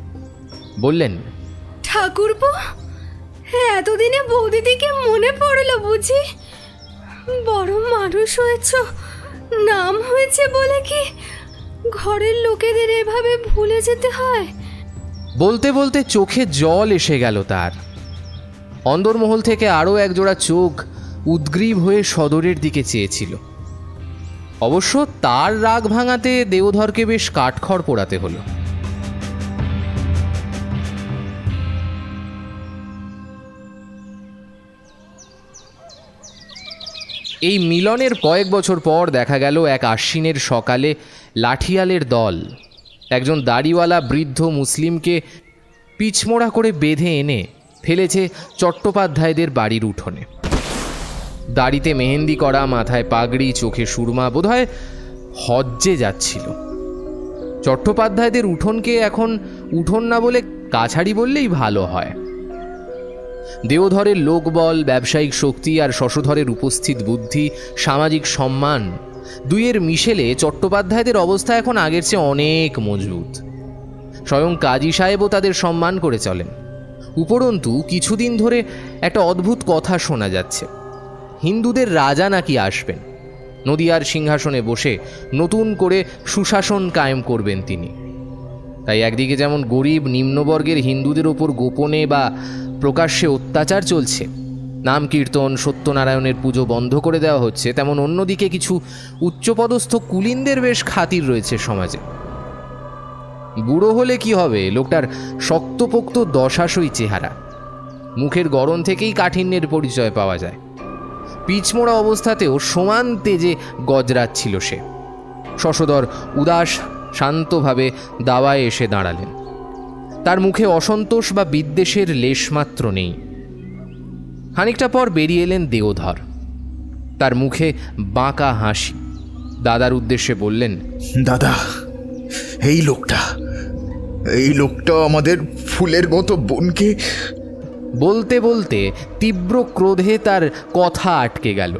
বললেন,
ঠাকুরপো, এতদিনে বৌদিদিকে মনে পড়লো বুঝি? বড় মানুষ হয়েছ, নাম হয়েছে বলে কি ঘরের লোকেদের এভাবে ভুলে যেতে হয়?
বলতে বলতে চোখে জল এসে গেল তার। অন্দরমহল থেকে আরও একজোড়া চোখ উদ্গ্রীব হয়ে সদরের দিকে চেয়েছিল। অবশ্য তার রাগ ভাঙাতে দেওধরকে বেশ কাঠখড় পোড়াতে হলো। এই মিলনের কয়েক বছর পর দেখা গেল এক আশ্বিনের সকালে লাঠিয়ালের দল একজন দাড়িওয়ালা বৃদ্ধ মুসলিমকে পিছমোড়া করে বেঁধে এনে ফেলেছে চট্টোপাধ্যায়দের বাড়ির উঠোনে। দাড়িতে মেহেন্দি করা, মাথায় পাগড়ি, চোখে সুরমা, বোধহয় হজ্জে যাচ্ছিল। চট্টোপাধ্যায়দের উঠোনকে এখন উঠোন না বলে কাছাড়ি বললেই ভালো হয়। দেওধরের লোকবল, ব্যবসায়িক শক্তি আর শশধরের উপস্থিত বুদ্ধি, সামাজিক সম্মান, দুইয়ের মিশেলে চট্টোপাধ্যায়দের অবস্থা এখন আগের চেয়ে অনেক মজবুত। স্বয়ং কাজী সাহেবও তাদের সম্মান করে চলেন। উপরন্তু কিছুদিন ধরে একটা অদ্ভুত কথা শোনা যাচ্ছে, হিন্দুদের রাজা নাকি আসবেন, নদিয়ার সিংহাসনে বসে নতুন করে সুশাসন কায়েম করবেন তিনি। তাই একদিকে যেমন গরিব নিম্নবর্গের হিন্দুদের ওপর গোপনে বা প্রকাশ্যে অত্যাচার চলছে, নাম কীর্তন, সত্যনারায়ণের পুজো বন্ধ করে দেওয়া হচ্ছে, তেমন অন্যদিকে কিছু উচ্চপদস্থ কুলিনদের বেশ খাতির রয়েছে সমাজে। বুড়ো হলে কি হবে, লোকটার শক্তপোক্ত দশাশই চেহারা, মুখের গড়ন থেকেই কাঠিন্যের পরিচয় পাওয়া যায়। পিছমোড়া অবস্থাতেও সমান তেজে গজরাচ্ছিল সে। শশধর উদাস শান্তভাবে দাওয়ায় এসে দাঁড়ালেন। তার মুখে অসন্তোষ বা বিদ্বেষের লেশমাত্র নেই। খানিকটা পর বেরিয়ে এলেন দেওধর। তার মুখে বাঁকা হাসি। দাদার উদ্দেশ্যে বললেন,
দাদা, এই লোকটা আমাদের ফুলের মতো বোনকে।
বলতে বলতে তীব্র ক্রোধে তার কথা আটকে গেল।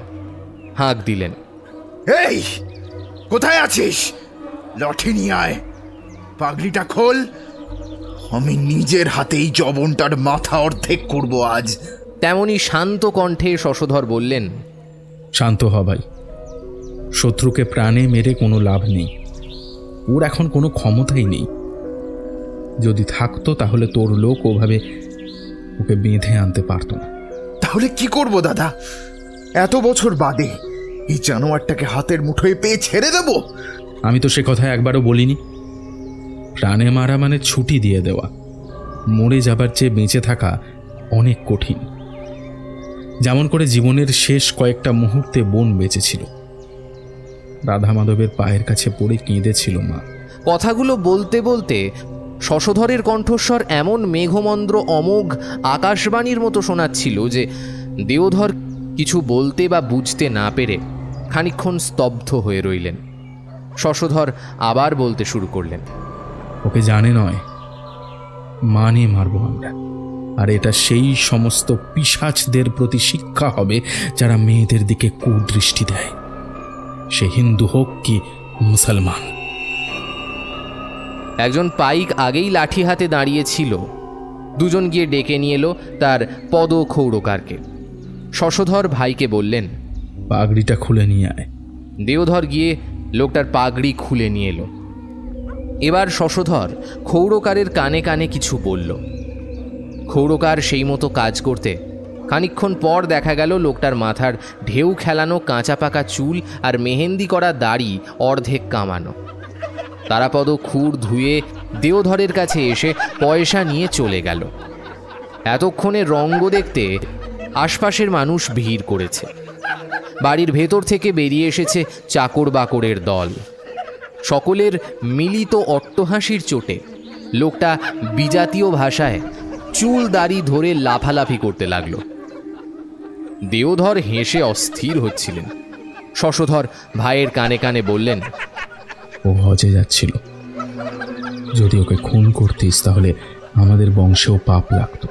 হাঁক দিলেন,
এই কোথায় আছিস? লাঠি নিয়ে আয়, পাগড়িটা খোল। আমি নিজের হাতেই জবনটার মাথা অর্ধেক করব আজ।
তেমনি শান্ত কণ্ঠে শশধর বললেন,
শান্ত হ ভাই, শত্রুকে প্রাণে মেরে কোনো লাভ নেই। ওর এখন কোনো ক্ষমতাই নেই। যদি থাকতো তাহলে তোর লোক ওভাবে ওকে বেঁধে আনতে পারতো না।
তাহলে কি করব দাদা? এত বছর বাদে এই জানোয়ারটাকে হাতের মুঠোয় পেয়ে ছেড়ে দেব?
আমি তো সে কথা একবারও বলিনি। প্রাণে মারা মানে ছুটি দিয়ে দেওয়া। মরে যাবার চেয়ে বেঁচে থাকা অনেক কঠিন। যেমন করে জীবনের শেষ কয়েকটা মুহূর্তে বোন বেঁচেছিল, রাধা মাধবের পায়ের কাছে পড়ে কেঁদেছিল মা।
কথাগুলো বলতে বলতে শশধরের কণ্ঠস্বর এমন মেঘমন্দ্র অমোঘ আকাশবাণীর মতো শোনাচ্ছিল যে দেওধর কিছু বলতে বা বুঝতে না পেরে খানিকক্ষণ স্তব্ধ হয়ে রইলেন। শশধর আবার বলতে শুরু করলেন,
ওকে জানে নয়, মানে মারব আমরা। আর এটা সেই সমস্ত পিশাচদের প্রতি শিক্ষা হবে যারা মেয়েদের দিকে কুদৃষ্টি দেয়, সে হিন্দু হোক কি মুসলমান।
একজন পাইক আগেই লাঠি হাতে দাঁড়িয়েছিল। দুজন গিয়ে ডেকে নিয়ে এলো তার পদ খৌড়কারকে। শশধর ভাইকে বললেন,
পাগড়িটা খুলে নিয়ে আয়।
দেওধর গিয়ে লোকটার পাগড়ি খুলে নিয়ে এলো। এবার শশধর খৌড়কারের কানে কানে কিছু বলল। খৌড়কার সেই মতো কাজ করতে খানিকক্ষণ পর দেখা গেল লোকটার মাথার ঢেউ খেলানো কাঁচা পাকা চুল আর মেহেন্দি করা দাড়ি অর্ধেক কামানো। তারাপদ খুর ধুয়ে দেওধরের কাছে এসে পয়সা নিয়ে চলে গেল। এতক্ষণে রঙ্গ দেখতে আশপাশের মানুষ ভিড় করেছে। বাড়ির ভেতর থেকে বেরিয়ে এসেছে চাকর বাকরের দল। সকলের মিলিত অট্টহাসির চোটে লোকটা বিজাতীয় ভাষায় চুল দাড়ি ধরে লাফালাফি করতে লাগলো। দেওধর হেসে অস্থির হচ্ছিলেন। শশধর ভাইয়ের কানে কানে বললেন,
ও হজে যাচ্ছিল। যদি ওকে খুন করতিস তাহলে আমাদের বংশেও পাপ লাগতো।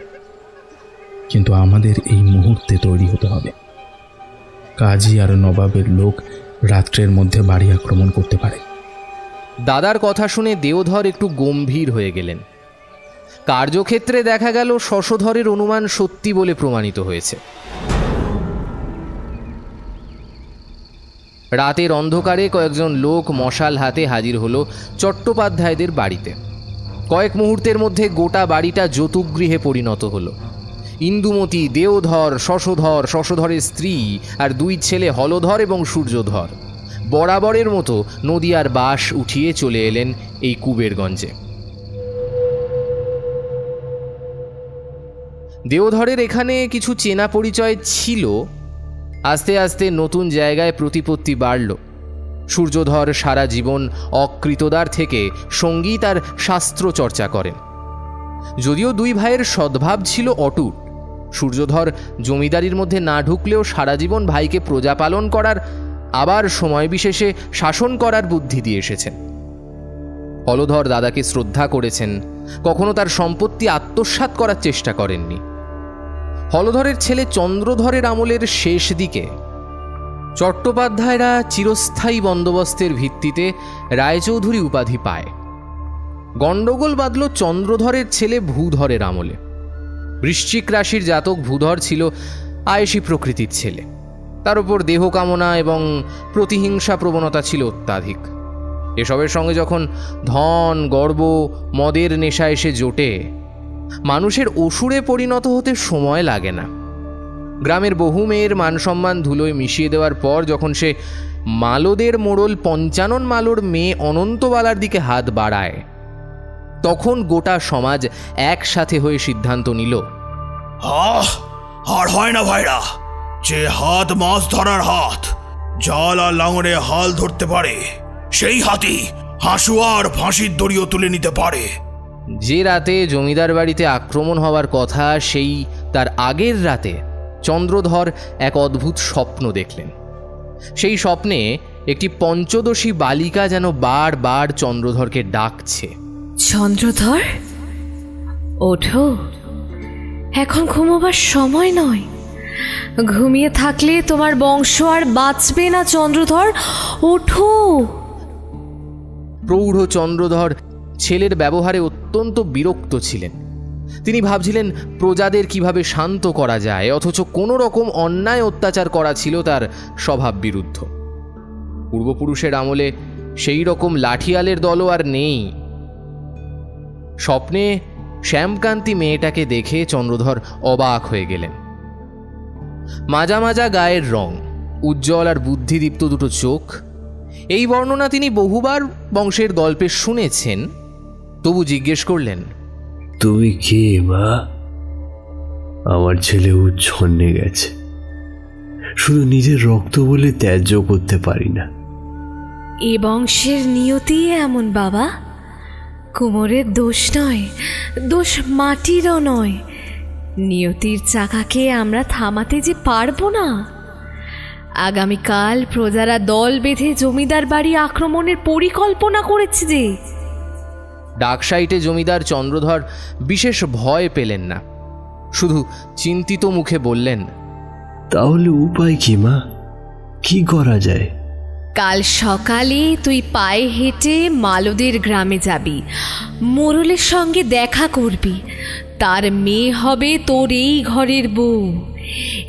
কিন্তু আমাদের এই মুহূর্তে তৈরি হতে হবে। কাজী আর নবাবের লোক রাত্রের মধ্যে বাড়ি আক্রমণ করতে পারে।
দাদার কথা শুনে দেওধর একটু গম্ভীর হয়ে গেলেন। কার্যক্ষেত্রে দেখা গেল শশধরের অনুমান সত্যি বলে প্রমাণিত হয়েছে। রাতের অন্ধকারে কয়েকজন লোক মশাল হাতে হাজির হলো চট্টোপাধ্যায়দের বাড়িতে। কয়েক মুহূর্তের মধ্যে গোটা বাড়িটা যৌতুকগৃহে পরিণত হলো। ইন্দুমতি, দেওধর, শশধর, শশধরের স্ত্রী আর দুই ছেলে হলধর এবং সূর্যধর বরাবরের মতো নদিয়ার বাস উঠিয়ে চলে এলেন এই কুবেরগঞ্জে। দেওধরের এখানে কিছু চেনা পরিচয় ছিল। আস্তে আস্তে নতুন জায়গায় প্রতিপত্তি বাড়ল। সূর্যধর সারা জীবন অকৃতদার থেকে সঙ্গীত আর শাস্ত্র চর্চা করেন। যদিও দুই ভাইয়ের সদ্ভাব ছিল অটুট, সূর্যধর জমিদারির মধ্যে না ঢুকলেও সারা জীবন ভাইকে প্রজা পালন করার আবার সময় বিশেষে শাসন করার বুদ্ধি দিয়ে এসেছেন। হলধর দাদাকে শ্রদ্ধা করেছেন, কখনো তার সম্পত্তি আত্মসাৎ করার চেষ্টা করেননি। হলধরের ছেলে চন্দ্রধরের আমলের শেষ দিকে চট্টোপাধ্যায়রা চিরস্থায়ী বন্দোবস্তের ভিত্তিতে রায়চৌধুরী উপাধি পায়। গণ্ডগোল বাঁধল চন্দ্রধরের ছেলে ভূধরের আমলে। বৃশ্চিক রাশির জাতক ভূধর ছিল আয়েশী প্রকৃতির ছেলে। তার উপর দেহ কামনা এবং প্রতিহিংসা প্রবণতা ছিল অত্যাধিক। এসবের সঙ্গে যখন ধন, গর্ব, মদের নেশা এসে জোটে, মানুষের অসুরে পরিণত হতে সময় লাগে না। গ্রামের বহু মেয়ের মানসম্মান ধুলোয় মিশিয়ে দেওয়ার পর যখন সে মালদের মোড়ল পঞ্চানন মালোর মেয়ে অনন্তবালার দিকে হাত বাড়ায়, তখন গোটা সমাজ একসাথে হয়ে সিদ্ধান্ত নিল,
আর হয় না ভাইরা, যে হাত মাছ ধরার হাত, জাল আর লাঙরে হাল ধরতে পারে, সেই হাতই হাসুয়া আর ফাঁসির দড়িও তুলে নিতে পারে।
যে রাতে জমিদার বাড়িতে আক্রমণ হওয়ার কথা, সেই তার আগের রাতে চন্দ্রধর এক অদ্ভুত স্বপ্ন দেখলেন। সেই স্বপ্নে একটি পঞ্চদশী বালিকা যেন বারবার চন্দ্রধরকে ডাকছে,
চন্দ্রধর ওঠো, এখন ঘুমোবার সময় নয়। ঘুমিয়ে থাকলে তোমার বংশ আর বাঁচবে না। চন্দ্রধর ওঠো।
প্রৌঢ় চন্দ্রধর ছেলের ব্যবহারে অত্যন্ত বিরক্ত ছিলেন। তিনি ভাবছিলেন প্রজাদের কিভাবে শান্ত করা যায়, অথচ কোনো রকম অন্যায় অত্যাচার করা ছিল তার স্বভাব বিরুদ্ধ। পূর্বপুরুষের আমলে সেই রকম লাঠিয়ালের দলও আর নেই। স্বপ্নে শ্যামকান্তি মেয়েটাকে দেখে চন্দ্রধর অবাক হয়ে গেলেন। মাজা মাজা গায়ের রং, উজ্জ্বল আর বুদ্ধিদীপ্ত দুটো চোখ। এই বর্ণনা তিনি বহুবার বংশের গল্পে শুনেছেন, তবু জিজ্ঞেস করলেন,
তুমি কে মা? আমার ছেলে উচ্ছন্নে গেছে, শুধু নিজের রক্ত বলে ত্যায্য করতে পারি না।
এ বংশের নিয়তি এমন বাবা, কুমোরের দোষ নয়, দোষ মাটিরও নয়। নিয়তির চাকাকে আমরা থামাতে যে পারবো না। আগামীকাল প্রজারা দল বেঁধে জমিদার বাড়ি আক্রমণের পরিকল্পনা করেছে যে।
ডাকসাইটে জমিদার চন্দ্রধর বিশেষ ভয় পেলেন না, শুধু চিন্তিত মুখে বললেন,
তাহলে উপায় কি মা? কি করা যায়?
কাল সকালে তুই পায়ে হেঁটে মালদের গ্রামে যাবি, মোরলের সঙ্গে দেখা করবি। তার মেয়ে হবে তোর এই ঘরের বউ।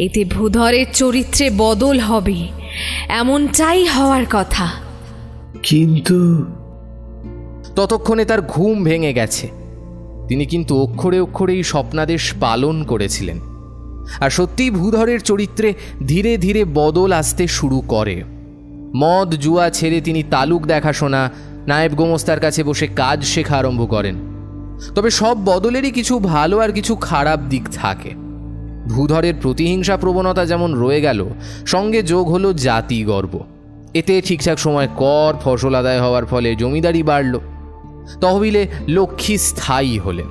এতে ভূধরের চরিত্রে বদল হবে, এমনটাই হওয়ার কথা।
কিন্তু
ততক্ষণে তার ঘুম ভেঙে গেছে। তিনি কিন্তু অক্ষরে অক্ষরে এই স্বপ্নাদেশ পালন করেছিলেন। আর সত্যিই ভূধরের চরিত্রে ধীরে ধীরে বদল আসতে শুরু করে। মদ জুয়া ছেড়ে তিনি তালুক দেখাশোনা, নায়েব গোমস্তার কাছে বসে কাজ শেখা আরম্ভ করেন। তবে সব বদলেরই কিছু ভালো আর কিছু খারাপ দিক থাকে। ভূধরের প্রতিহিংসা প্রবণতা যেমন রয়ে গেল, সঙ্গে যোগ হলো জাতি গর্ব। এতে ঠিকঠাক সময় কর ফসল আদায় হওয়ার ফলে জমিদারি বাড়ল, তহবিলে লক্ষ্মী স্থায়ী হলেন।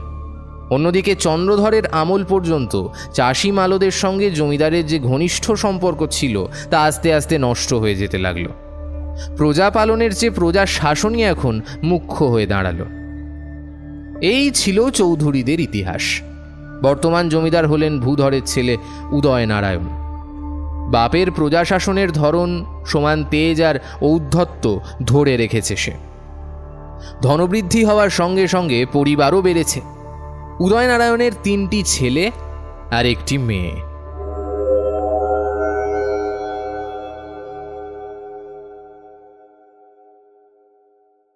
অন্যদিকে চন্দ্রধরের আমল পর্যন্ত চাষি মালদের সঙ্গে জমিদারের যে ঘনিষ্ঠ সম্পর্ক ছিল তা আস্তে আস্তে নষ্ট হয়ে যেতে লাগল। প্রজা পালনের চেয়ে প্রজা শাসনই এখন মুখ্য হয়ে দাঁড়ালো। এই ছিল চৌধুরীদের ইতিহাস। বর্তমান জমিদার হলেন ভূধরের ছেলে উদয়নারায়ণ। বাপের প্রজাশাসনের ধরন, সমান তেজ আর ঔদ্ধত্য ধরে রেখেছে সে। ধনবৃদ্ধি হওয়ার সঙ্গে সঙ্গে পরিবারও বেড়েছে। উদয়নারায়ণের 3টি ছেলে আর 1টি মেয়ে।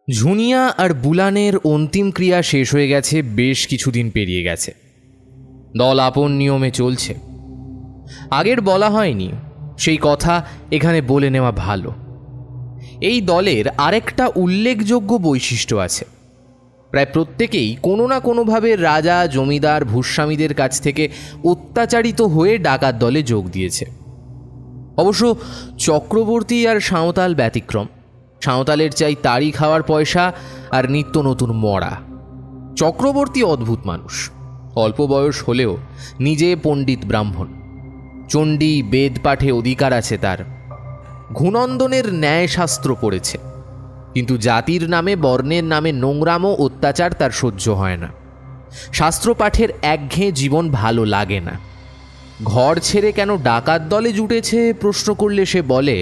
ঝুনিয়া আর বুলানের অন্তিম ক্রিয়া শেষ হয়ে গেছে, বেশ কিছুদিন পেরিয়ে গেছে। দল আপন নিয়মে চলছে। আগের বলা হয়নি, সেই কথা এখানে বলে নেওয়া ভালো। এই দলের আরেকটা উল্লেখযোগ্য বৈশিষ্ট্য আছে। প্রায় প্রত্যেকেই কোনো না কোনোভাবে রাজা, জমিদার, ভূস্বামীদের কাছ থেকে অত্যাচারিত হয়ে ডাকাত দলে যোগ দিয়েছে। অবশ্য চক্রবর্তী আর সাঁওতাল ব্যতিক্রম। সাঁওতালের চাই তাড়ি খাওয়ার পয়সা আর নিত্য নতুন মরা। চক্রবর্তী অদ্ভুত মানুষ। অল্প বয়স হলেও নিজে পণ্ডিত ব্রাহ্মণ। চণ্ডী বেদ পাঠে অধিকার আছে তার। ঘুনন্দনের ন্যায়শাস্ত্র পড়েছে, কিন্তু জাতির নামে, বর্ণের নামে নোংরামো অত্যাচার তার সহ্য হয় না। শাস্ত্র পাঠের একঘেয়ে জীবন ভালো লাগে না। ঘর ছেড়ে কেন ডাকাত দলে জুটেছে প্রশ্ন করলে সে বলে,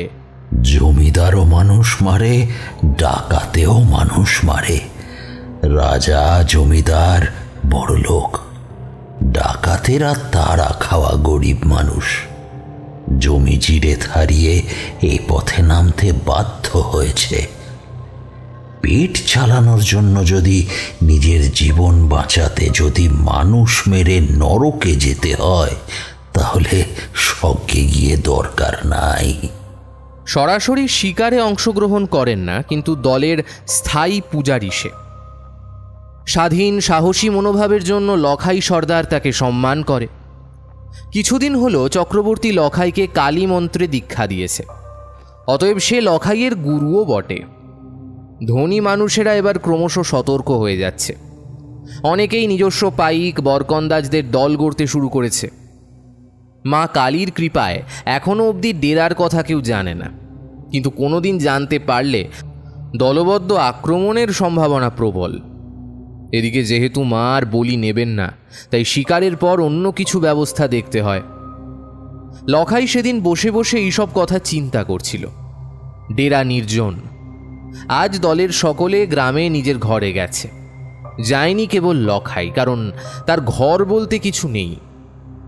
জমিদারও মানুষ মারে, ডাকাতেও মানুষ মারে। রাজা, জমিদার, বড়লোক, ডাকাতেরা তারা খাওয়া গরিব মানুষ। জমি জিরে হারিয়ে এই পথে নামতে বাধ্য হয়েছে। পেট চালানোর জন্য যদি নিজের জীবন বাঁচাতে যদি মানুষ মেরে নরকে যেতে হয়, তাহলে স্বর্গে গিয়ে দরকার নাই।
সরাসরি শিকারে অংশগ্রহণ করেন না, কিন্তু দলের স্থায়ী পূজারী সে। স্বাধীন সাহসী মনোভাবের জন্য লখাই সর্দার তাকে সম্মান করে। কিছুদিন হলো চক্রবর্তী লখাইকে কালী মন্ত্রে দীক্ষা দিয়েছে, অতএব সে লখাইয়ের গুরুও বটে। ধনী মানুষেরা এবার ক্রমশ সতর্ক হয়ে যাচ্ছে। অনেকেই নিজস্ব পাইক বরকন্দাজদের দল গড়তে শুরু করেছে। মা কালীর কৃপায় এখনও অবধি ডেরার কথা কেউ জানে না, কিন্তু কোনোদিন জানতে পারলে দলবদ্ধ আক্রমণের সম্ভাবনা প্রবল। এদিকে যেহেতু মা আর বলি নেবেন না, তাই শিকারের পর অন্য কিছু ব্যবস্থা দেখতে হয়। লখাই সেদিন বসে বসে এইসব কথা চিন্তা করছিল। ডেরা নির্জন। আজ দলের সকলে গ্রামে নিজের ঘরে গেছে। যায়নি কেবল লখাই, কারণ তার ঘর বলতে কিছু নেই।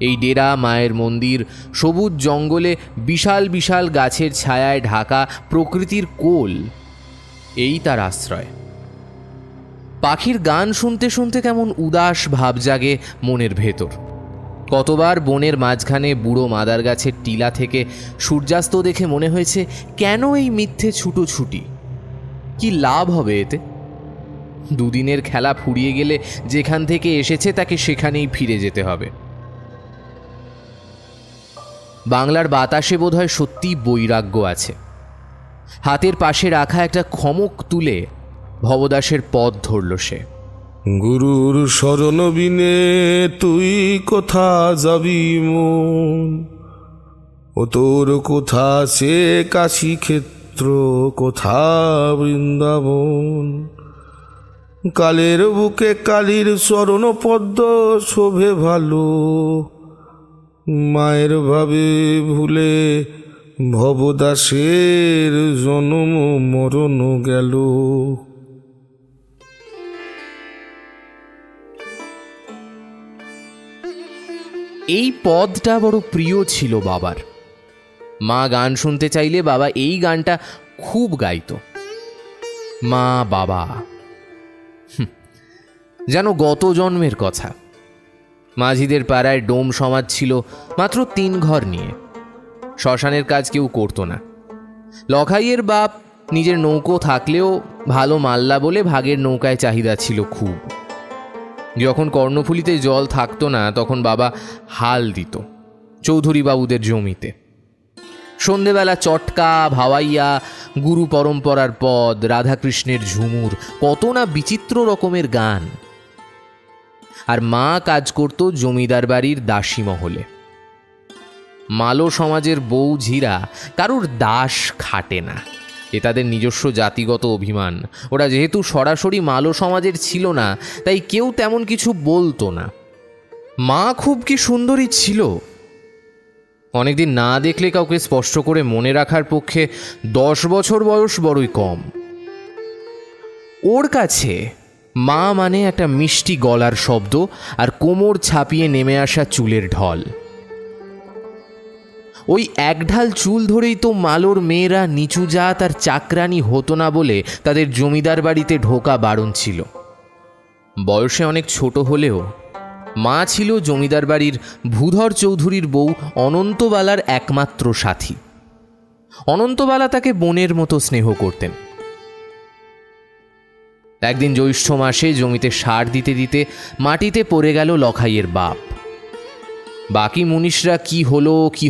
এই ডেরা, মায়ের মন্দির, সবুজ জঙ্গলে বিশাল বিশাল গাছের ছায়ায় ঢাকা প্রকৃতির কোল, এই তার আশ্রয়। পাখির গান শুনতে শুনতে কেমন উদাস ভাব জাগে মনের ভেতর। কতবার বনের মাঝখানে বুড়ো মাদার গাছের টিলা থেকে সূর্যাস্ত দেখে মনে হয়েছে, কেন এই মিথ্যে ছুটোছুটি? কি লাভ হবে এতে? দুদিনের খেলা ফুরিয়ে গেলে যেখান থেকে এসেছে তাকে সেখানেই ফিরে যেতে হবে। বাংলার বাতাসে বোধহয় সত্যি বৈরাগ্য আছে। হাতের পাশে রাখা একটা খমক তুলে ভবদাসের পথ ধরল সে।
গুরুর শরণ বিনে তুই কোথা যাবি মন, ও তোর কোথা সে কাশী ক্ষেত্র, কোথা বৃন্দাবন। কালের বুকে কালীর চরণ পদ্ম শোভে ভালো, মায়ের ভাবে ভুলে ভবদাসের জন্ম মরণ গেল।
এই পদটা বড় প্রিয় ছিল বাবার। মা গান শুনতে চাইলে বাবা এই গানটা খুব গাইত। মা বাবা, যেন গত জন্মের কথা। মাঝিদের পাড়ায় ডোম সমাজ ছিল মাত্র 3 ঘর নিয়ে। শ্মশানের কাজ কেউ করতো না। লখাইয়ের বাপ নিজের নৌকো থাকলেও ভালো মাল্লা বলে ভাগের নৌকায় চাহিদা ছিল খুব। যখন কর্ণফুলিতে জল থাকতো না তখন বাবা হাল দিত চৌধুরী বাবুদের জমিতে। সন্ধেবেলা চটকা, ভাওয়াইয়া, গুরু পরম্পরার পদ, রাধাকৃষ্ণের ঝুমুর, কত না বিচিত্র রকমের গান। আর মা কাজ করত জমিদার বাড়ির দাসী মহলে। মালো সমাজের বউ ঝিরা কারুর দাস খাটে না, এ তাদের নিজস্ব জাতিগত অভিমান। ওরা যেহেতু সরাসরি মালো সমাজের ছিল না, তাই কেউ তেমন কিছু বলতো না। মা খুব কি সুন্দরী ছিল! অনেকদিন না দেখলে কাউকে স্পষ্ট করে মনে রাখার পক্ষে 10 বছর বয়স বড়ই কম। ওর কাছে মা মানে একটা মিষ্টি গলার শব্দ আর কোমর ছাপিয়ে নেমে আসা চুলের ঢল। ওই এক ঢাল চুল ধরেই তো মালোর মেয়েরা নিচু জাত আর চাকরানি হতো না বলে তাদের জমিদার বাড়িতে ঢোকা বারণ ছিল। বয়সে অনেক ছোট হলেও মা ছিল জমিদার বাড়ির ভূধর চৌধুরীর বউ অনন্তবালার একমাত্র সাথী। অনন্তবালা তাকে বোনের মতো স্নেহ করতেন। একদিন জ্যৈষ্ঠ মাসে জমিতে সার দিতে দিতে মাটিতে পড়ে গেল লখাইয়ের বাপ। বাকি মুনিশরা কি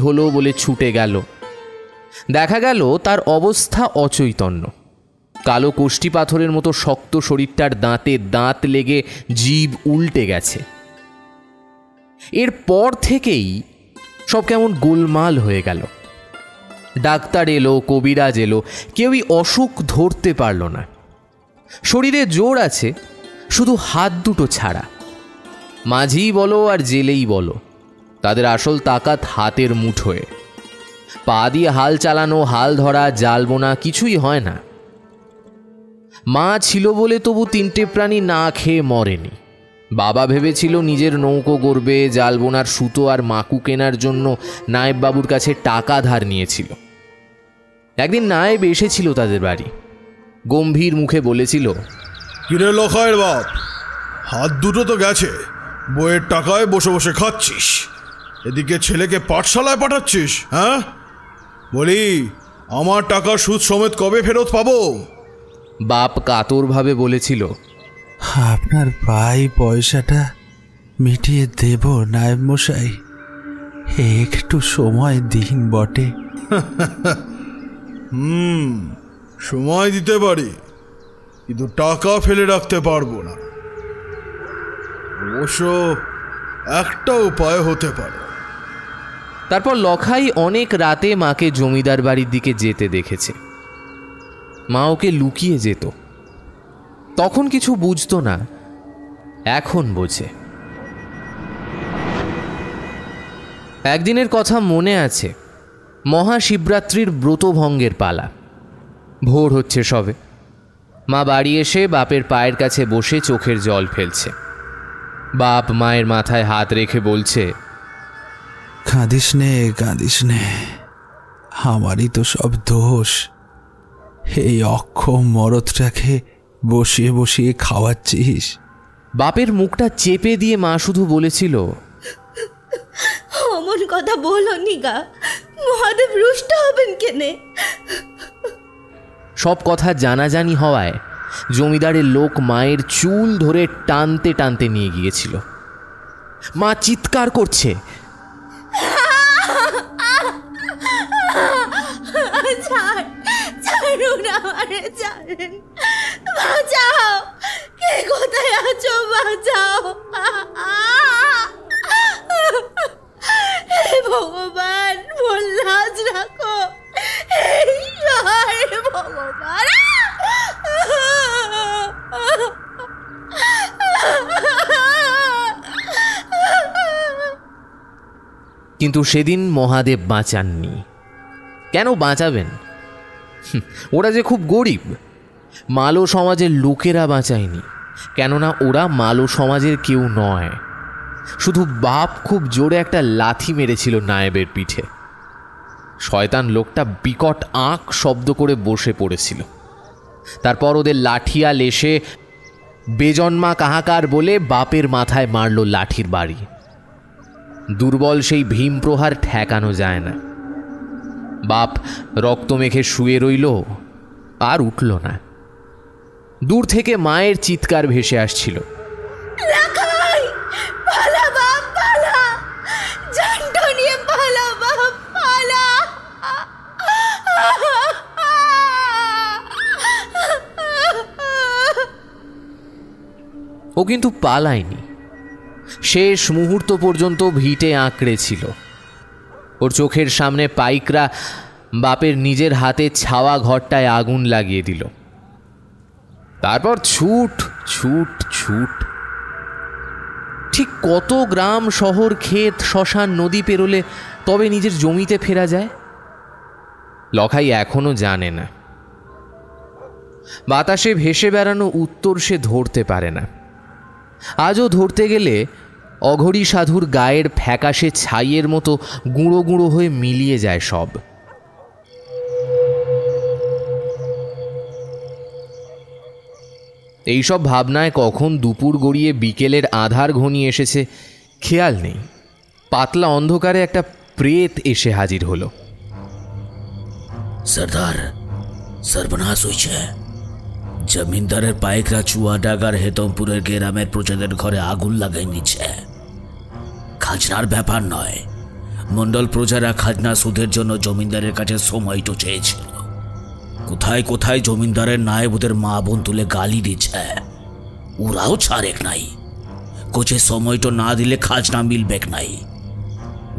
হলো বলে ছুটে গেল। দেখা গেল তার অবস্থা অচৈতন্য। কালো কোষ্ঠী পাথরের মতো শক্ত শরীরটার দাঁতে দাঁত লেগে জিভ উল্টে গেছে। এরপর থেকেই সব কেমন গোলমাল হয়ে গেল। ডাক্তার এলো, কবিরাজ এলো, কেউই অসুখ ধরতে পারল না। শরীরে জোর আছে, শুধু হাত দুটো ছাড়া। মাঝিই বলো আর জেলেই বলো, তাদের আসল তাকাত হাতের মুঠোয়। পা দিয়ে হাল চালানো, হাল ধরা, জাল বোনা কিছুই হয় না। মা ছিল বলে তবু 3টে প্রাণী না খেয়ে মরেনি। বাবা ভেবেছিল নিজের নৌকো গড়বে, জাল বোনার সুতো আর মাকু কেনার জন্য নায়েব বাবুর কাছে টাকা ধার নিয়েছিল। একদিন নায়েব এসেছিল তাদের বাড়ি। গম্ভীর মুখে বলেছিল,
কিরে লখাইয়ের বাপ, হাত দুটো তো গেছে, বইয়ের টাকায় বসে বসে খাচ্ছিস, এদিকে ছেলেকে পাঠশালায় পাঠাচ্ছিস। হ্যাঁ, বলি আমার টাকা সুদ সমেত কবে ফেরত পাবো?
বাপ কাতরভাবে বলেছিল,
আপনার ভাই পয়সাটা মিটিয়ে দেব নায়েব মশাই, একটু সময় দিন বটে।
সময় দিতে পারি, কিন্তু টাকা ফেলে রাখতে পারবো না। অবশ্য একটা উপায় হতে পারে।
তারপর লখাই অনেক রাতে মাকে জমিদার বাড়ির দিকে যেতে দেখেছে। মা ওকে লুকিয়ে যেত। তখন কিছু বুঝতো না, এখন বোঝে। একদিনের কথা মনে আছে, মহাশিবরাত্রির ব্রতভঙ্গের পালা। ভোর হচ্ছে সবে। মা বাড়ি এসে বাপের পায়ের কাছে বসে চোখের জল ফেলছে। বাপ মায়ের মাথায় হাত রেখে বলছে,
কাঁদিস নে, আমারই তো সব দোষ। এই অক্ষম মরদটাকে বসিয়ে বসিয়ে খাওয়াচ্ছিস।
বাপের মুখটা চেপে দিয়ে মা শুধু বলেছিল,
অমন কথা বলো নিগা, মহাদেব রুষ্ট হবেন কেনে?
সব কথা জানাজানি হওয়ায় জমিদারের লোক মায়ের চুল ধরে টানতে টানতে নিয়ে গিয়েছিল। মা চিৎকার করছে,
বাঁচাও, কে কোথায় আছো, বাঁচাও। হে ভগবান, মোর লাজ রাখো, ভগবান।
কিন্তু সেদিন মহাদেব বাঁচাননি। কেন বাঁচাবেন? ওরা যে খুব গরিব। মালো সমাজের লোকেরা বাঁচায়নি, কেননা ওরা মালো সমাজের কেউ নয়। শুধু বাপ খুব জোরে একটা লাথি মেরেছিল নায়েবের পিঠে। শয়তান লোকটা বিকট আঁক শব্দ করে বসে পড়েছিল। তারপর ওদের লাঠিয়াল এসে বেজন্মা কাহাকার বলে বাপের মাথায় মারল লাঠির বাড়ি। দুর্বল সেই ভীম প্রহার ঠেকানো যায় না। বাপ রক্ত মেখে শুয়ে রইল, আর উঠল না। দূর থেকে মায়ের চিৎকার ভেসে আসছিল, ও কিন্তু পালায়নি। শেষ মুহূর্ত পর্যন্ত ভিটে আঁকড়ে ছিল। ওর চোখের সামনে পাইকরা বাপের নিজের হাতে ছাওয়া ঘরটায় আগুন লাগিয়ে দিল। তারপর ছুট ছুট ছুট। ঠিক কত গ্রাম শহর ক্ষেত শ্মশান নদী পেরোলে তবে নিজের জমিতে ফেরা যায়, লখাই এখনো জানে না। বাতাসে ভেসে বেড়ানো উত্তর সে ধরতে পারে না। আজও ধরতে গেলে অঘরী সাধুর গায়ের ফ্যাকাশে ছাইয়ের মতো গুঁড়ো গুঁড়ো হয়ে মিলিয়ে যায় সব। এইসব ভাবনায় কখন দুপুর গড়িয়ে বিকেলের আধার ঘনিয়ে এসেছে খেয়াল নেই। পাতলা অন্ধকারে একটা প্রেত এসে হাজির হলো।
সর্দার, সর্বনাশ হয়েছে। জমিনদারের পাইকরা চুয়াডাঙ্গার হেতমপুরের গ্রামের প্রজাদের ঘরে আগুন লাগাই নিচ্ছে। খাজনার ব্যাপার নয়, মন্ডল প্রজারা খাজনা সুদের জন্য জমিনদারের কাছে সময়টা চেয়েছিল। কোথায় কোথায় জমিনদারের নায়েব ওদের মা বোন তুলে গালি দিচ্ছে, ওরাও ছাড়েক নাই। কোচে সময়টা না দিলে খাজনা মিলবেক নাই।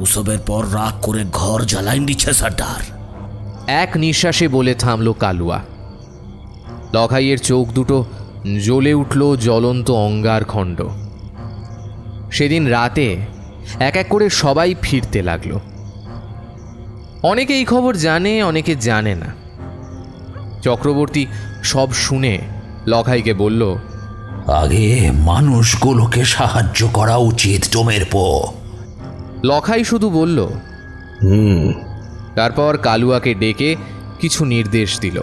ওসবের পর রাগ করে ঘর জ্বালাই দিচ্ছে সর্দার।
এক নিঃশ্বাসে বলে থামল কালুয়া। লখাইয়ের চোখ দুটো জ্বলে উঠল জ্বলন্ত অঙ্গার খণ্ড। সেদিন রাতে এক এক করে সবাই ফিরতে লাগলো। অনেকে এই খবর জানে, অনেকে জানে না। চক্রবর্তী সব শুনে লখাইকে বলল,
আগে মানুষগুলোকে সাহায্য করা উচিত জমের পো।
লখাই শুধু বলল, তারপর কালুয়াকে ডেকে কিছু নির্দেশ দিল।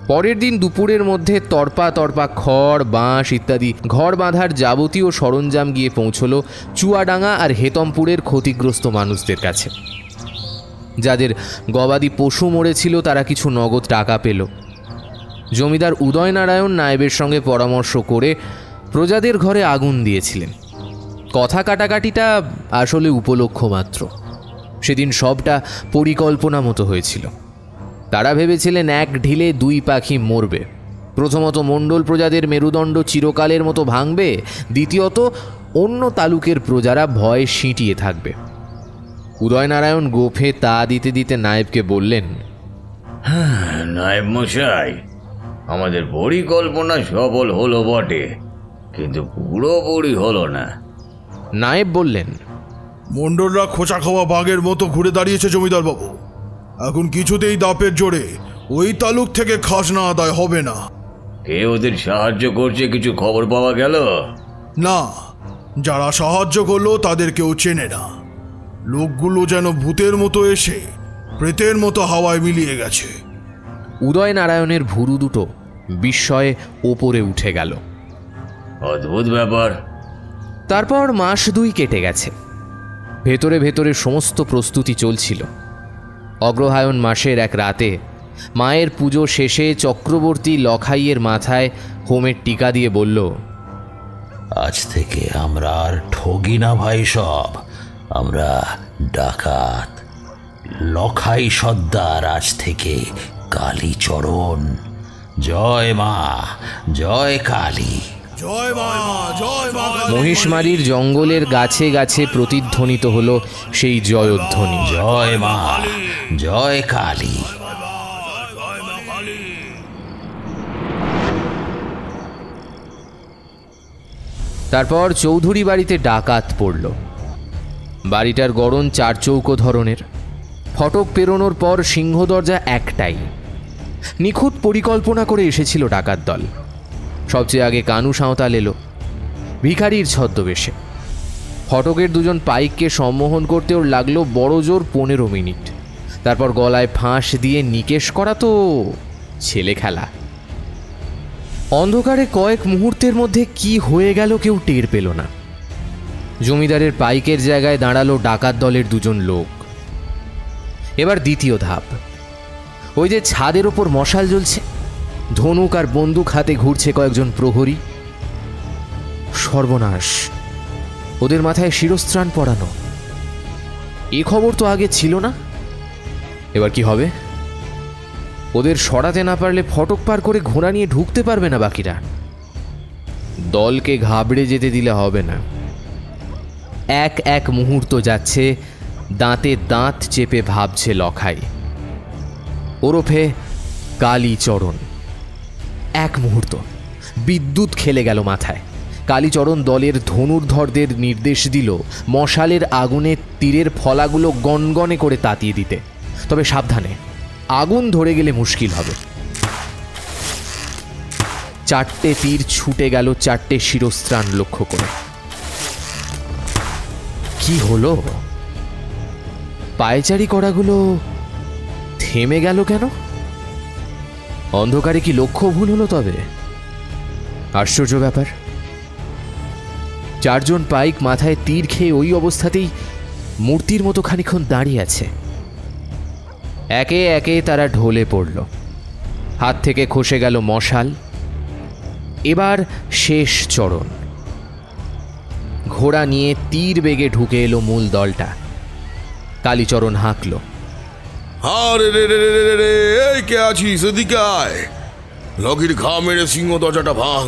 পরের দিন দুপুরের মধ্যে তরপা তরপা খড়, বাঁশ ইত্যাদি ঘর বাঁধার যাবতীয় সরঞ্জাম গিয়ে পৌঁছল চুয়াডাঙ্গা আর হেতমপুরের ক্ষতিগ্রস্ত মানুষদের কাছে। যাদের গবাদি পশু মরেছিল তারা কিছু নগদ টাকা পেল। জমিদার উদয়নারায়ণ নায়েবের সঙ্গে পরামর্শ করে প্রজাদের ঘরে আগুন দিয়েছিলেন। কথা কাটাকাটিটা আসলে উপলক্ষ মাত্র। সেদিন সবটা পরিকল্পনা মতো হয়েছিল। তারা ভেবেছিলেন এক ঢিলে দুই পাখি মরবে। প্রথমত মণ্ডল প্রজাদের মেরুদণ্ড চিরকালের মতো ভাঙবে, দ্বিতীয়ত অন্য তালুকের প্রজারা ভয়ে সিঁটিয়ে থাকবে। উদয়নারায়ণ গোফে তা দিতে দিতে নায়েবকে বললেন,
হ্যাঁ নায়েব মশাই, আমাদের পরিকল্পনা সফল হলো বটে, কিন্তু পুরোপুরি হলো না।
নায়েব বললেন,
মণ্ডলরা খোঁচা খাওয়া বাঘের মতো ঘুরে দাঁড়িয়েছে জমিদার বাবু। এখন কিছুতেই দাপের জোরে ওই তালুক থেকে খাজনা আদায় হবে না।
কে ওদের সাহায্য করছে কিছু খবর পাওয়া গেল?
না, যারা সাহায্য করলো তাদের কেউ চেনে না। লোকগুলো যেন ভূতের মতো এসে প্রেতের মতো হাওয়ায় মিলিয়ে গেছে।
উদয়নারায়ণের ভুরু দুটো বিস্ময়ে ওপরে উঠে গেল।
অদ্ভুত ব্যাপার।
তারপর মাস 2 কেটে গেছে। ভেতরে ভেতরে সমস্ত প্রস্তুতি চলছিল। অগ্রহায়ণ মাসের এক রাতে মায়ের পুজো শেষে চক্রবর্তী লখাইয়ের মাথায় হোমের টিকা দিয়ে বলল,
আজ থেকে আমরা আর ঠগি না ভাই, সব আমরা ডাকাত। লখাই সর্দার আজ থেকে কালীচরণ। জয় মা, জয় কালী।
জয় মা, জয় মা।
মহিষমারীর জঙ্গলের গাছে গাছে প্রতিধ্বনিত হল সেই জয়ধ্বনি।
জয় মা, জয় কালী।
তারপর চৌধুরী বাড়িতে ডাকাত পড়ল। বাড়িটার গড়ন 4 চৌকো ধরনের। ফটক পেরোনোর পর সিংহ দরজা একটাই। নিখুঁত পরিকল্পনা করে এসেছিল ডাকাত দল। সবচেয়ে আগে কানু সাঁওতাল এলো ভিখারির ছদ্মবেশে। ফটকের 2জন পাইককে সম্মোহন করতে ওর লাগলো বড় জোর 15 মিনিট। তারপর গলায় ফাঁস দিয়ে নিকেশ করা তো ছেলে খেলা। অন্ধকারে কয়েক মুহূর্তের মধ্যে কি হয়ে গেল কেউ টের পেল না। জমিদারের পাইকের জায়গায় দাঁড়ালো ডাকাত দলের 2জন লোক। এবার দ্বিতীয় ধাপ। ওই যে ছাদের ওপর মশাল জ্বলছে, ধনুক আর বন্দুক হাতে ঘুরছে কয়েকজন প্রহরী। সর্বনাশ, ওদের মাথায় শিরস্ত্রাণ পরানো। এ খবর তো আগে ছিল না। এবার কি হবে? ওদের সরাতে না পারলে ফটক পার করে ঘোড়া নিয়ে ঢুকতে পারবে না বাকিরা। দলকে ঘাবড়ে যেতে দিলে হবে না। এক এক মুহূর্ত যাচ্ছে, দাঁতে দাঁত চেপে ভাবছে লখাই, ওরফে কালীচরণ। এক মুহূর্ত বিদ্যুৎ খেলে গেল মাথায়। কালীচরণ দলের ধনুর্ধরদের নির্দেশ দিল মশালের আগুনে তীরের ফলাগুলো গনগনে করে তাতিয়ে দিতে। তবে সাবধানে, আগুন ধরে গেলে মুশকিল হবে। 4টে তীর ছুটে গেল 4টে শিরস্ত্রাণ লক্ষ্য করে। কি হলো? পায়চারি করাগুলো থেমে গেল কেন? অন্ধকারে কি লক্ষ্য ভুল হলো? তবে আশ্চর্য ব্যাপার। 4 জন পাইক মাথায় তীর খেয়ে ওই অবস্থাতেই মূর্তির মতো খানিক্ষণ দাঁড়িয়ে আছে। একে একে তারা ঢলে পড়ল। হাত থেকে খসে গেল মশাল। এবার শেষ চরণ। ঘোড়া নিয়ে তীর বেগে ঢুকে এলো মূল দলটা। কালীচরণ হাঁকল,
আরে রে রে রে রে, এই কে আছিস? এদিকে আয়। লগির ঘা মেরে সিংহ দরজাটা ভাঙ।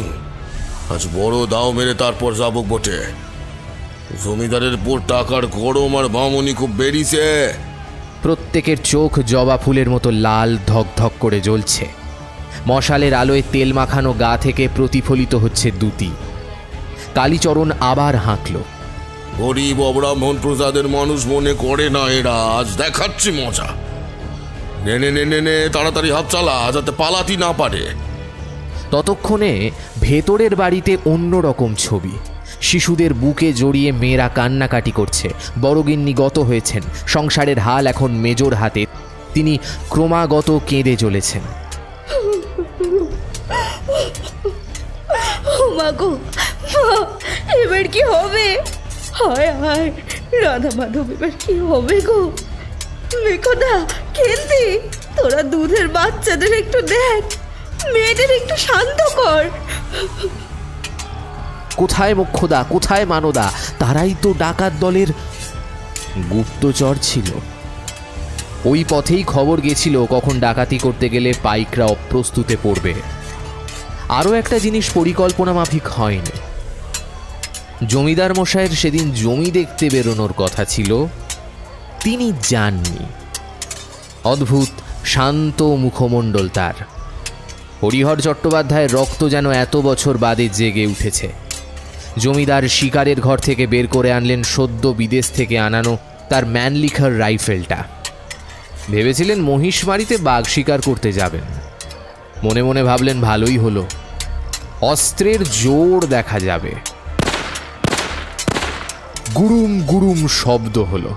আজ বড় দাও মেরে তারপর যাবো বটে। জমিদারের পর টাকার গরম আর বামনি খুব বেরিয়েছে।
প্রত্যেকের চোখ জবা ফুলের মতো লাল ধকধক করে জ্বলছে। মশালের আলোয় তেল মাখানো গা থেকে প্রতিফলিত হচ্ছে দ্যুতি। কালীচরণ আবার হাঁকল,
গরিব অব্রাহ্মণ প্রজাদের মানুষ মনে করে না এরা। আজ দেখাচ্ছি মজা। নে নে নে নে নে, তাড়াতাড়ি হাত চালা যাতে পালাতে না পারে।
ততক্ষণে ভেতরের বাড়িতে অন্যরকম ছবি। শিশুদের বুকে জড়িয়ে মেয়েরা কান্নাকাটি করছে। বড়গিন্নি গত হয়েছেন। সংসারের হাল এখন মেজর হাতে। তিনি ক্রমাগত কেঁদে চলেছেন।
মাগো, এবার কি হবে? হায় হায়, রাধা মাধব, এবার কি হবে গো? মেকোদা, খেলতি, তোরা দুধের বাচ্চাদের একটু দেখ, মেয়েদের একটু শান্ত কর।
কোথায় মোক্ষদা, কোথায় মানদা? তারাই তো ডাকাত দলের গুপ্তচর ছিল। ওই পথেই খবর গেছিল কখন ডাকাতি করতে গেলে পাইকরা অপ্রস্তুতে পড়বে। আরও একটা জিনিস পরিকল্পনা মাফিক হয়নি। জমিদার মশাইয়ের সেদিন জমি দেখতে বেরোনোর কথা ছিল, তিনি যাননি। অদ্ভুত শান্ত মুখমণ্ডল তার। হরিহর চট্টোপাধ্যায়ের রক্ত যেন এত বছর বাদে জেগে উঠেছে। জমিদার শিকারের ঘর থেকে বের করে আনলেন সদ্য বিদেশ থেকে আনানো তার ম্যানলিখার রাইফেলটা। ভেবেছিলেন মহিষমারীতে বাঘ শিকার করতে যাবেন। মনে মনে ভাবলেন ভালোই হলো, অস্ত্রের জোর দেখা যাবে। গুড়ুম গুড়ুম শব্দ হলো।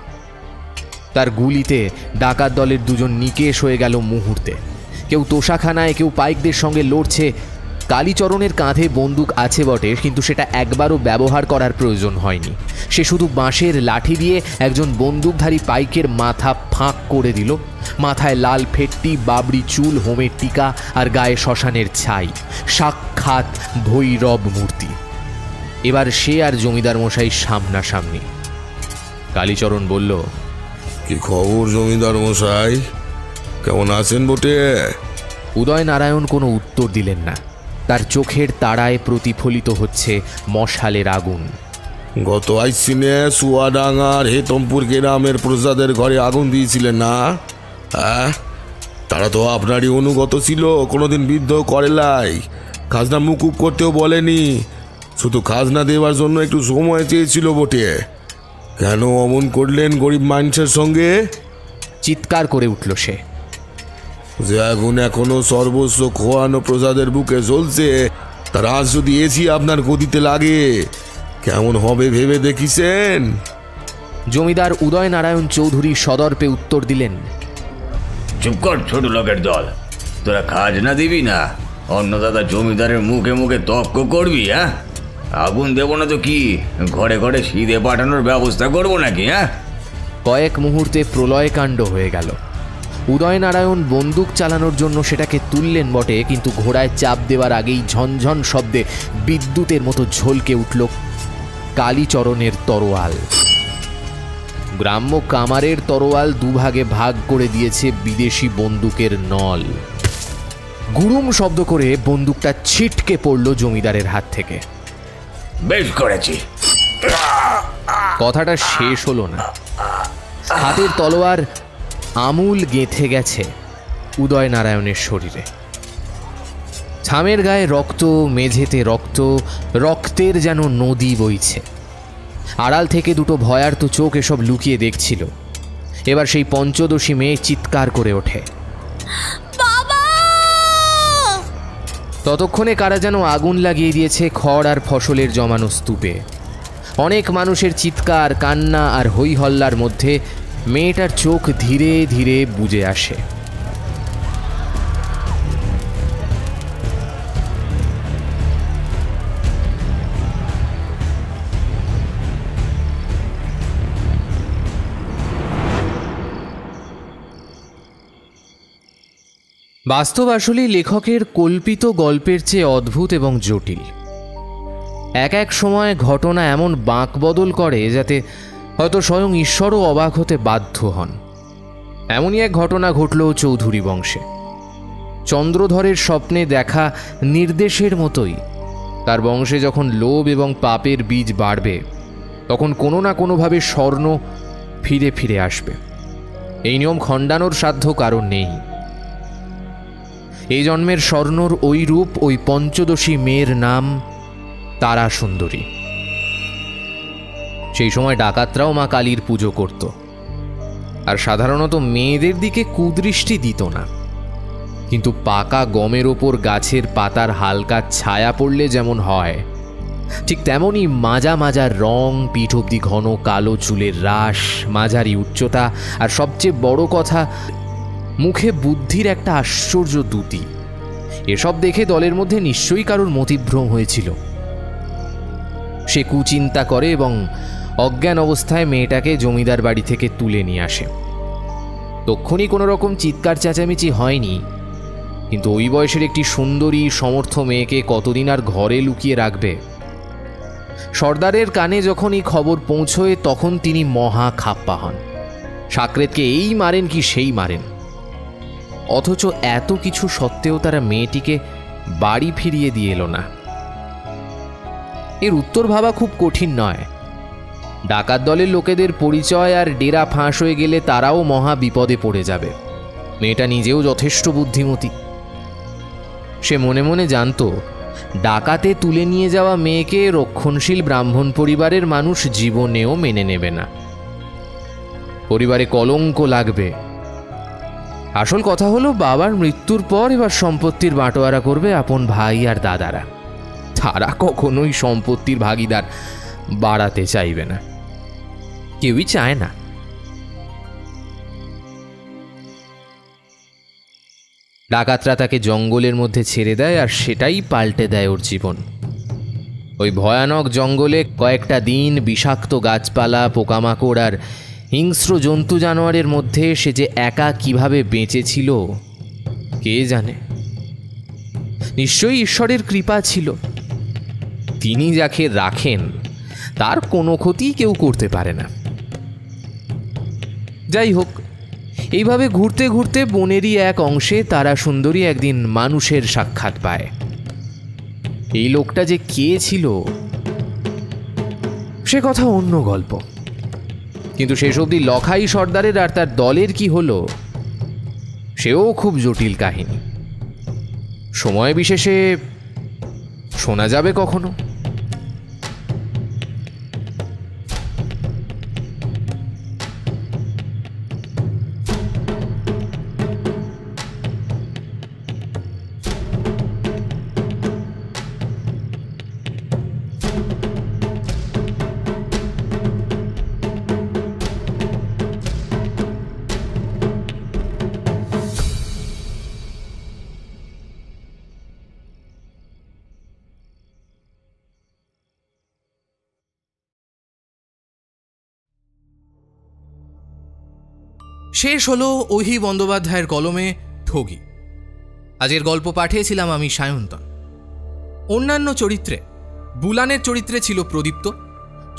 তার গুলিতে ডাকাত দলের দুজন নিকেশ হয়ে গেল মুহূর্তে। কেউ তোষাখানায়, কেউ পাইকদের সঙ্গে লড়ছে। কালীচরণের কাঁধে বন্দুক আছে বটে, কিন্তু সেটা একবারও ব্যবহার করার প্রয়োজন হয়নি। সে শুধু বাঁশের লাঠি দিয়ে একজন বন্দুকধারী পাইকের মাথা ফাঁক করে দিল। মাথায় লাল ফেট্টি, বাবরি চুল, হোমের টিকা আর গায়ে শ্মশানের ছাই, সাক্ষাৎ ভৈরব মূর্তি। এবার সে আর জমিদার মশাই সামনাসামনি। কালীচরণ বলল,
কি খবর জমিদার মশাই, কেমন আছেন বটে?
উদয় নারায়ণ কোনো উত্তর দিলেন না। তার চোখের তাড়ায় প্রতিফলিত হচ্ছে মশালের আগুন।
গত আইসিনে সুয়াডাঙ্গার হেতমপুর গ্রামের প্রজাদের ঘরে আগুন দিয়েছিলেন না? হ্যাঁ, তারা তো আপনারই অনুগত ছিল, কোনোদিন বিদ্রোহ করেলাই, খাজনা মুকুব করতেও বলেনি, শুধু খাজনা দেওয়ার জন্য একটু সময় চেয়েছিল বটে। কেন অমন করলেন গরিব মানুষের সঙ্গে?
চিৎকার করে উঠল সে।
যে আগুন এখনো সর্বস্ব খোয়ানো প্রজাদের বুকে জ্বলছে, তার আজ যদি এসি আপনার গদিতে লাগে কেমন হবে ভেবে দেখিছেন?
জমিদার উদয় নারায়ণ চৌধুরী সদর্পে উত্তর দিলেন,
চুপ কর ছোট লোকের দল, তোরা খাজনা দিবি না, অন্নদাতা জমিদারের মুখে মুখে তর্ক করবি? হ্যাঁ, আগুন দেবো না তো কি, ঘরে ঘরে সিঁধে পাঠানোর ব্যবস্থা করবো নাকি? হ্যাঁ।
কয়েক মুহূর্তে প্রলয়কাণ্ড হয়ে গেল। উদয়নারায়ণ বন্দুক চালানোর জন্য সেটাকে তুললেন বটে, কিন্তু ঘোড়ায় চাপ দেওয়ার আগেই ঝনঝন শব্দে বিদ্যুতের মতো ঝলকে উঠল কালীচরণের তরোয়াল। গ্রাম্য কামারের তরোয়াল দুভাগে ভাগ করে দিয়েছে বিদেশি বন্দুকের নল। গুড়ুম শব্দ করে বন্দুকটা ছিটকে পড়ল জমিদারের হাত থেকে।
বেশ করেছি।
কথাটা শেষ হলো না। হাতের তলোয়ার আমূল গেঁথে গেছে উদয়নারায়ণের শরীরে। থামের গায়ে রক্ত, মেঝেতে রক্ত, রক্তের যেন নদী বইছে। আড়াল থেকে দুটো ভয়ার্ত চোখ এসব লুকিয়ে দেখছিল। এবার সেই পঞ্চদশী মেয়ে চিৎকার করে ওঠে, ততক্ষণে কারা যেন আগুন লাগিয়ে দিয়েছে খড় আর ফসলের জমানো স্তূপে। অনেক মানুষের চিৎকার, কান্না আর হই হল্লার মধ্যে মেয়েটার চোখ ধীরে ধীরে বুজে আসে। বাস্তব আসলেই লেখকের কল্পিত গল্পের চেয়ে অদ্ভুত এবং জটিল। এক এক সময় ঘটনা এমন বাঁক বদল করে যাতে হয়তো স্বয়ং ঈশ্বরও অবাক হতে বাধ্য হন। এমনই এক ঘটনা ঘটল চৌধুরী বংশে। চন্দ্রধরের স্বপ্নে দেখা নির্দেশের মতোই তার বংশে যখন লোভ এবং পাপের বীজ বাড়বে, তখন কোনো না কোনোভাবে স্বর্ণ ফিরে ফিরে আসবে। এই নিয়ম খণ্ডানোর সাধ্য কারণ নেই। এই জন্মের স্বর্ণর ওই রূপ, ওই পঞ্চদশী মেয়ের নাম তারা সুন্দরী। সেই সময় ডাকাতরাও মা কালীর পুজো করত, আর সাধারণত মেয়েদের দিকে কুদৃষ্টি দিত না। কিন্তু পাকা গমের ওপর গাছের পাতার হালকা ছায়া পড়লে যেমন হয়, ঠিক তেমনই মাজা মাজা রং, পিঠ অব্দি ঘন কালো চুলের রাশ, মাঝারি উচ্চতা, আর সবচেয়ে বড় কথা, মুখে বুদ্ধির একটা আশ্চর্য দ্যুতি। এসব দেখে দলের মধ্যে নিশ্চয়ই কারোর মতিভ্রম হয়েছিল। সে কুচিন্তা করে এবং অজ্ঞান অবস্থায় মেয়েটাকে জমিদার বাড়ি থেকে তুলে নিয়ে আসে। তক্ষুনি কোনো রকম চিৎকার চেঁচামেচি হয়নি, কিন্তু ওই বয়সের একটি সুন্দরী সমর্থ মেয়েকে কতদিন আর ঘরে লুকিয়ে রাখবে? সর্দারের কানে যখন এই খবর পৌঁছয়, তখন তিনি মহা খাপ্পা হন। সাকরেতকে এই মারেন কি সেই মারেন। অথচ এত কিছু সত্ত্বেও তারা মেয়েটিকে বাড়ি ফিরিয়ে দিয়ে এলো না। এর উত্তর ভাবা খুব কঠিন নয়। ডাকাত দলের লোকেদের পরিচয় আর ডেরা ফাঁস হয়ে গেলে তারাও মহা বিপদে পড়ে যাবে। মেয়েটা নিজেও যথেষ্ট বুদ্ধিমতী। সে মনে মনে জানত, ডাকাতে তুলে নিয়ে যাওয়া মেয়েকে রক্ষণশীল ব্রাহ্মণ পরিবারের মানুষ জীবনেও মেনে নেবে না। পরিবারে কলঙ্ক লাগবে। আসল কথা হলো, বাবার মৃত্যুর পর এবার সম্পত্তির বাঁটোয়ারা করবে আপন ভাই আর দাদারা। তারা কখনোই সম্পত্তির ভাগিদার বাড়াতে চাইবে না, কেউই চায় না। ডাকাতরা তাকে জঙ্গলের মধ্যে ছেড়ে দেয়, আর সেটাই পাল্টে দেয় ওর জীবন। ওই ভয়ানক জঙ্গলে কয়েকটা দিন বিষাক্ত গাছপালা, পোকামাকড় আর হিংস্র জন্তু জানোয়ারের মধ্যে সে যে একা কিভাবে বেঁচেছিল কে জানে। নিশ্চয়ই ঈশ্বরের কৃপা ছিল। তিনি যাকে রাখেন তার কোনো ক্ষতি কেউ করতে পারে না। যাই হোক, এইভাবে ঘুরতে ঘুরতে বনেরই এক অংশে তারা সুন্দরী একদিন মানুষের সাক্ষাৎ পায়। এই লোকটা যে কে ছিল সে কথা অন্য গল্প, কিন্তু শেষ অবধি লখাই সর্দারের আর তার দলের কি হলো সেও খুব জটিল কাহিনী। সময় বিশেষে শোনা যাবে কখনো।
শেষ হলো ওহি বন্দ্যোপাধ্যায়ের কলমে ঠগি। আজকের গল্প পাঠিয়েছিলাম আমি সায়ন্তন। অন্যান্য চরিত্রে বুলানের চরিত্রে ছিল প্রদীপ্ত,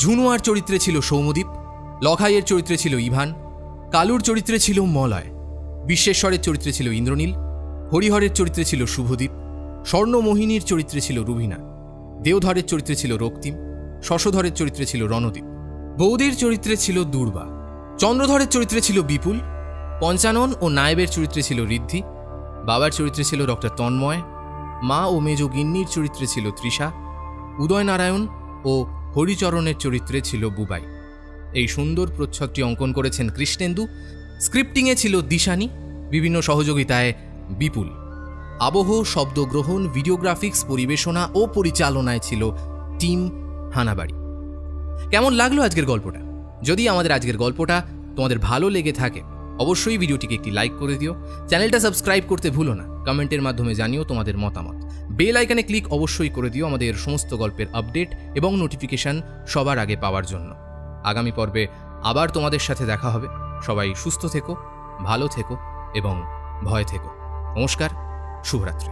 ঝুনুয়ার চরিত্রে ছিল সৌমদীপ, লখাইয়ের চরিত্রে ছিল ইভান, কালুর চরিত্রে ছিল মলয়, বিশ্বেশ্বরের চরিত্রে ছিল ইন্দ্রনীল, হরিহরের চরিত্রে ছিল শুভদীপ, স্বর্ণমোহিনীর চরিত্রে ছিল রুবিনা, দেওধরের চরিত্রে ছিল রক্তিম, শশধরের চরিত্রে ছিল রণদীপ, বৌদির চরিত্রে ছিল দুর্বা, চন্দ্রধরের চরিত্রে ছিল বিপুল, পঞ্চানন ও নায়েবের চরিত্রে ছিল ঋদ্ধি, বাবার চরিত্রে ছিল ডক্টর তন্ময়, মা ও মেজ গিন্নির চরিত্রে ছিল তৃষা, উদয়নারায়ণ ও হরিচরণের চরিত্রে ছিল বুবাই। এই সুন্দর প্রচ্ছদটি অঙ্কন করেছেন কৃষ্ণেন্দু। স্ক্রিপ্টিংয়ে ছিল দিশানি, বিভিন্ন সহযোগিতায় বিপুল। আবহ, শব্দগ্রহণ, ভিডিওগ্রাফিক্স, পরিবেশনা ও পরিচালনায় ছিল টিম হানাবাড়ি। কেমন লাগলো আজকের গল্পটা? যদি আমাদের আজকের গল্পটা তোমাদের ভালো লেগে থাকে অবশ্যই ভিডিওটিকে একটি লাইক করে দিও, চ্যানেলটা সাবস্ক্রাইব করতে ভুলো না, কমেন্টের মাধ্যমে জানিও তোমাদের মতামত, বেল আইকনে ক্লিক অবশ্যই করে দিও আমাদের সমস্ত গল্পের আপডেট এবং নোটিফিকেশন সবার আগে পাওয়ার জন্য। আগামী পর্বে আবার তোমাদের সাথে দেখা হবে। সবাই সুস্থ থেকো, ভালো থেকো এবং ভয় থেকো। নমস্কার, শুভরাত্রি।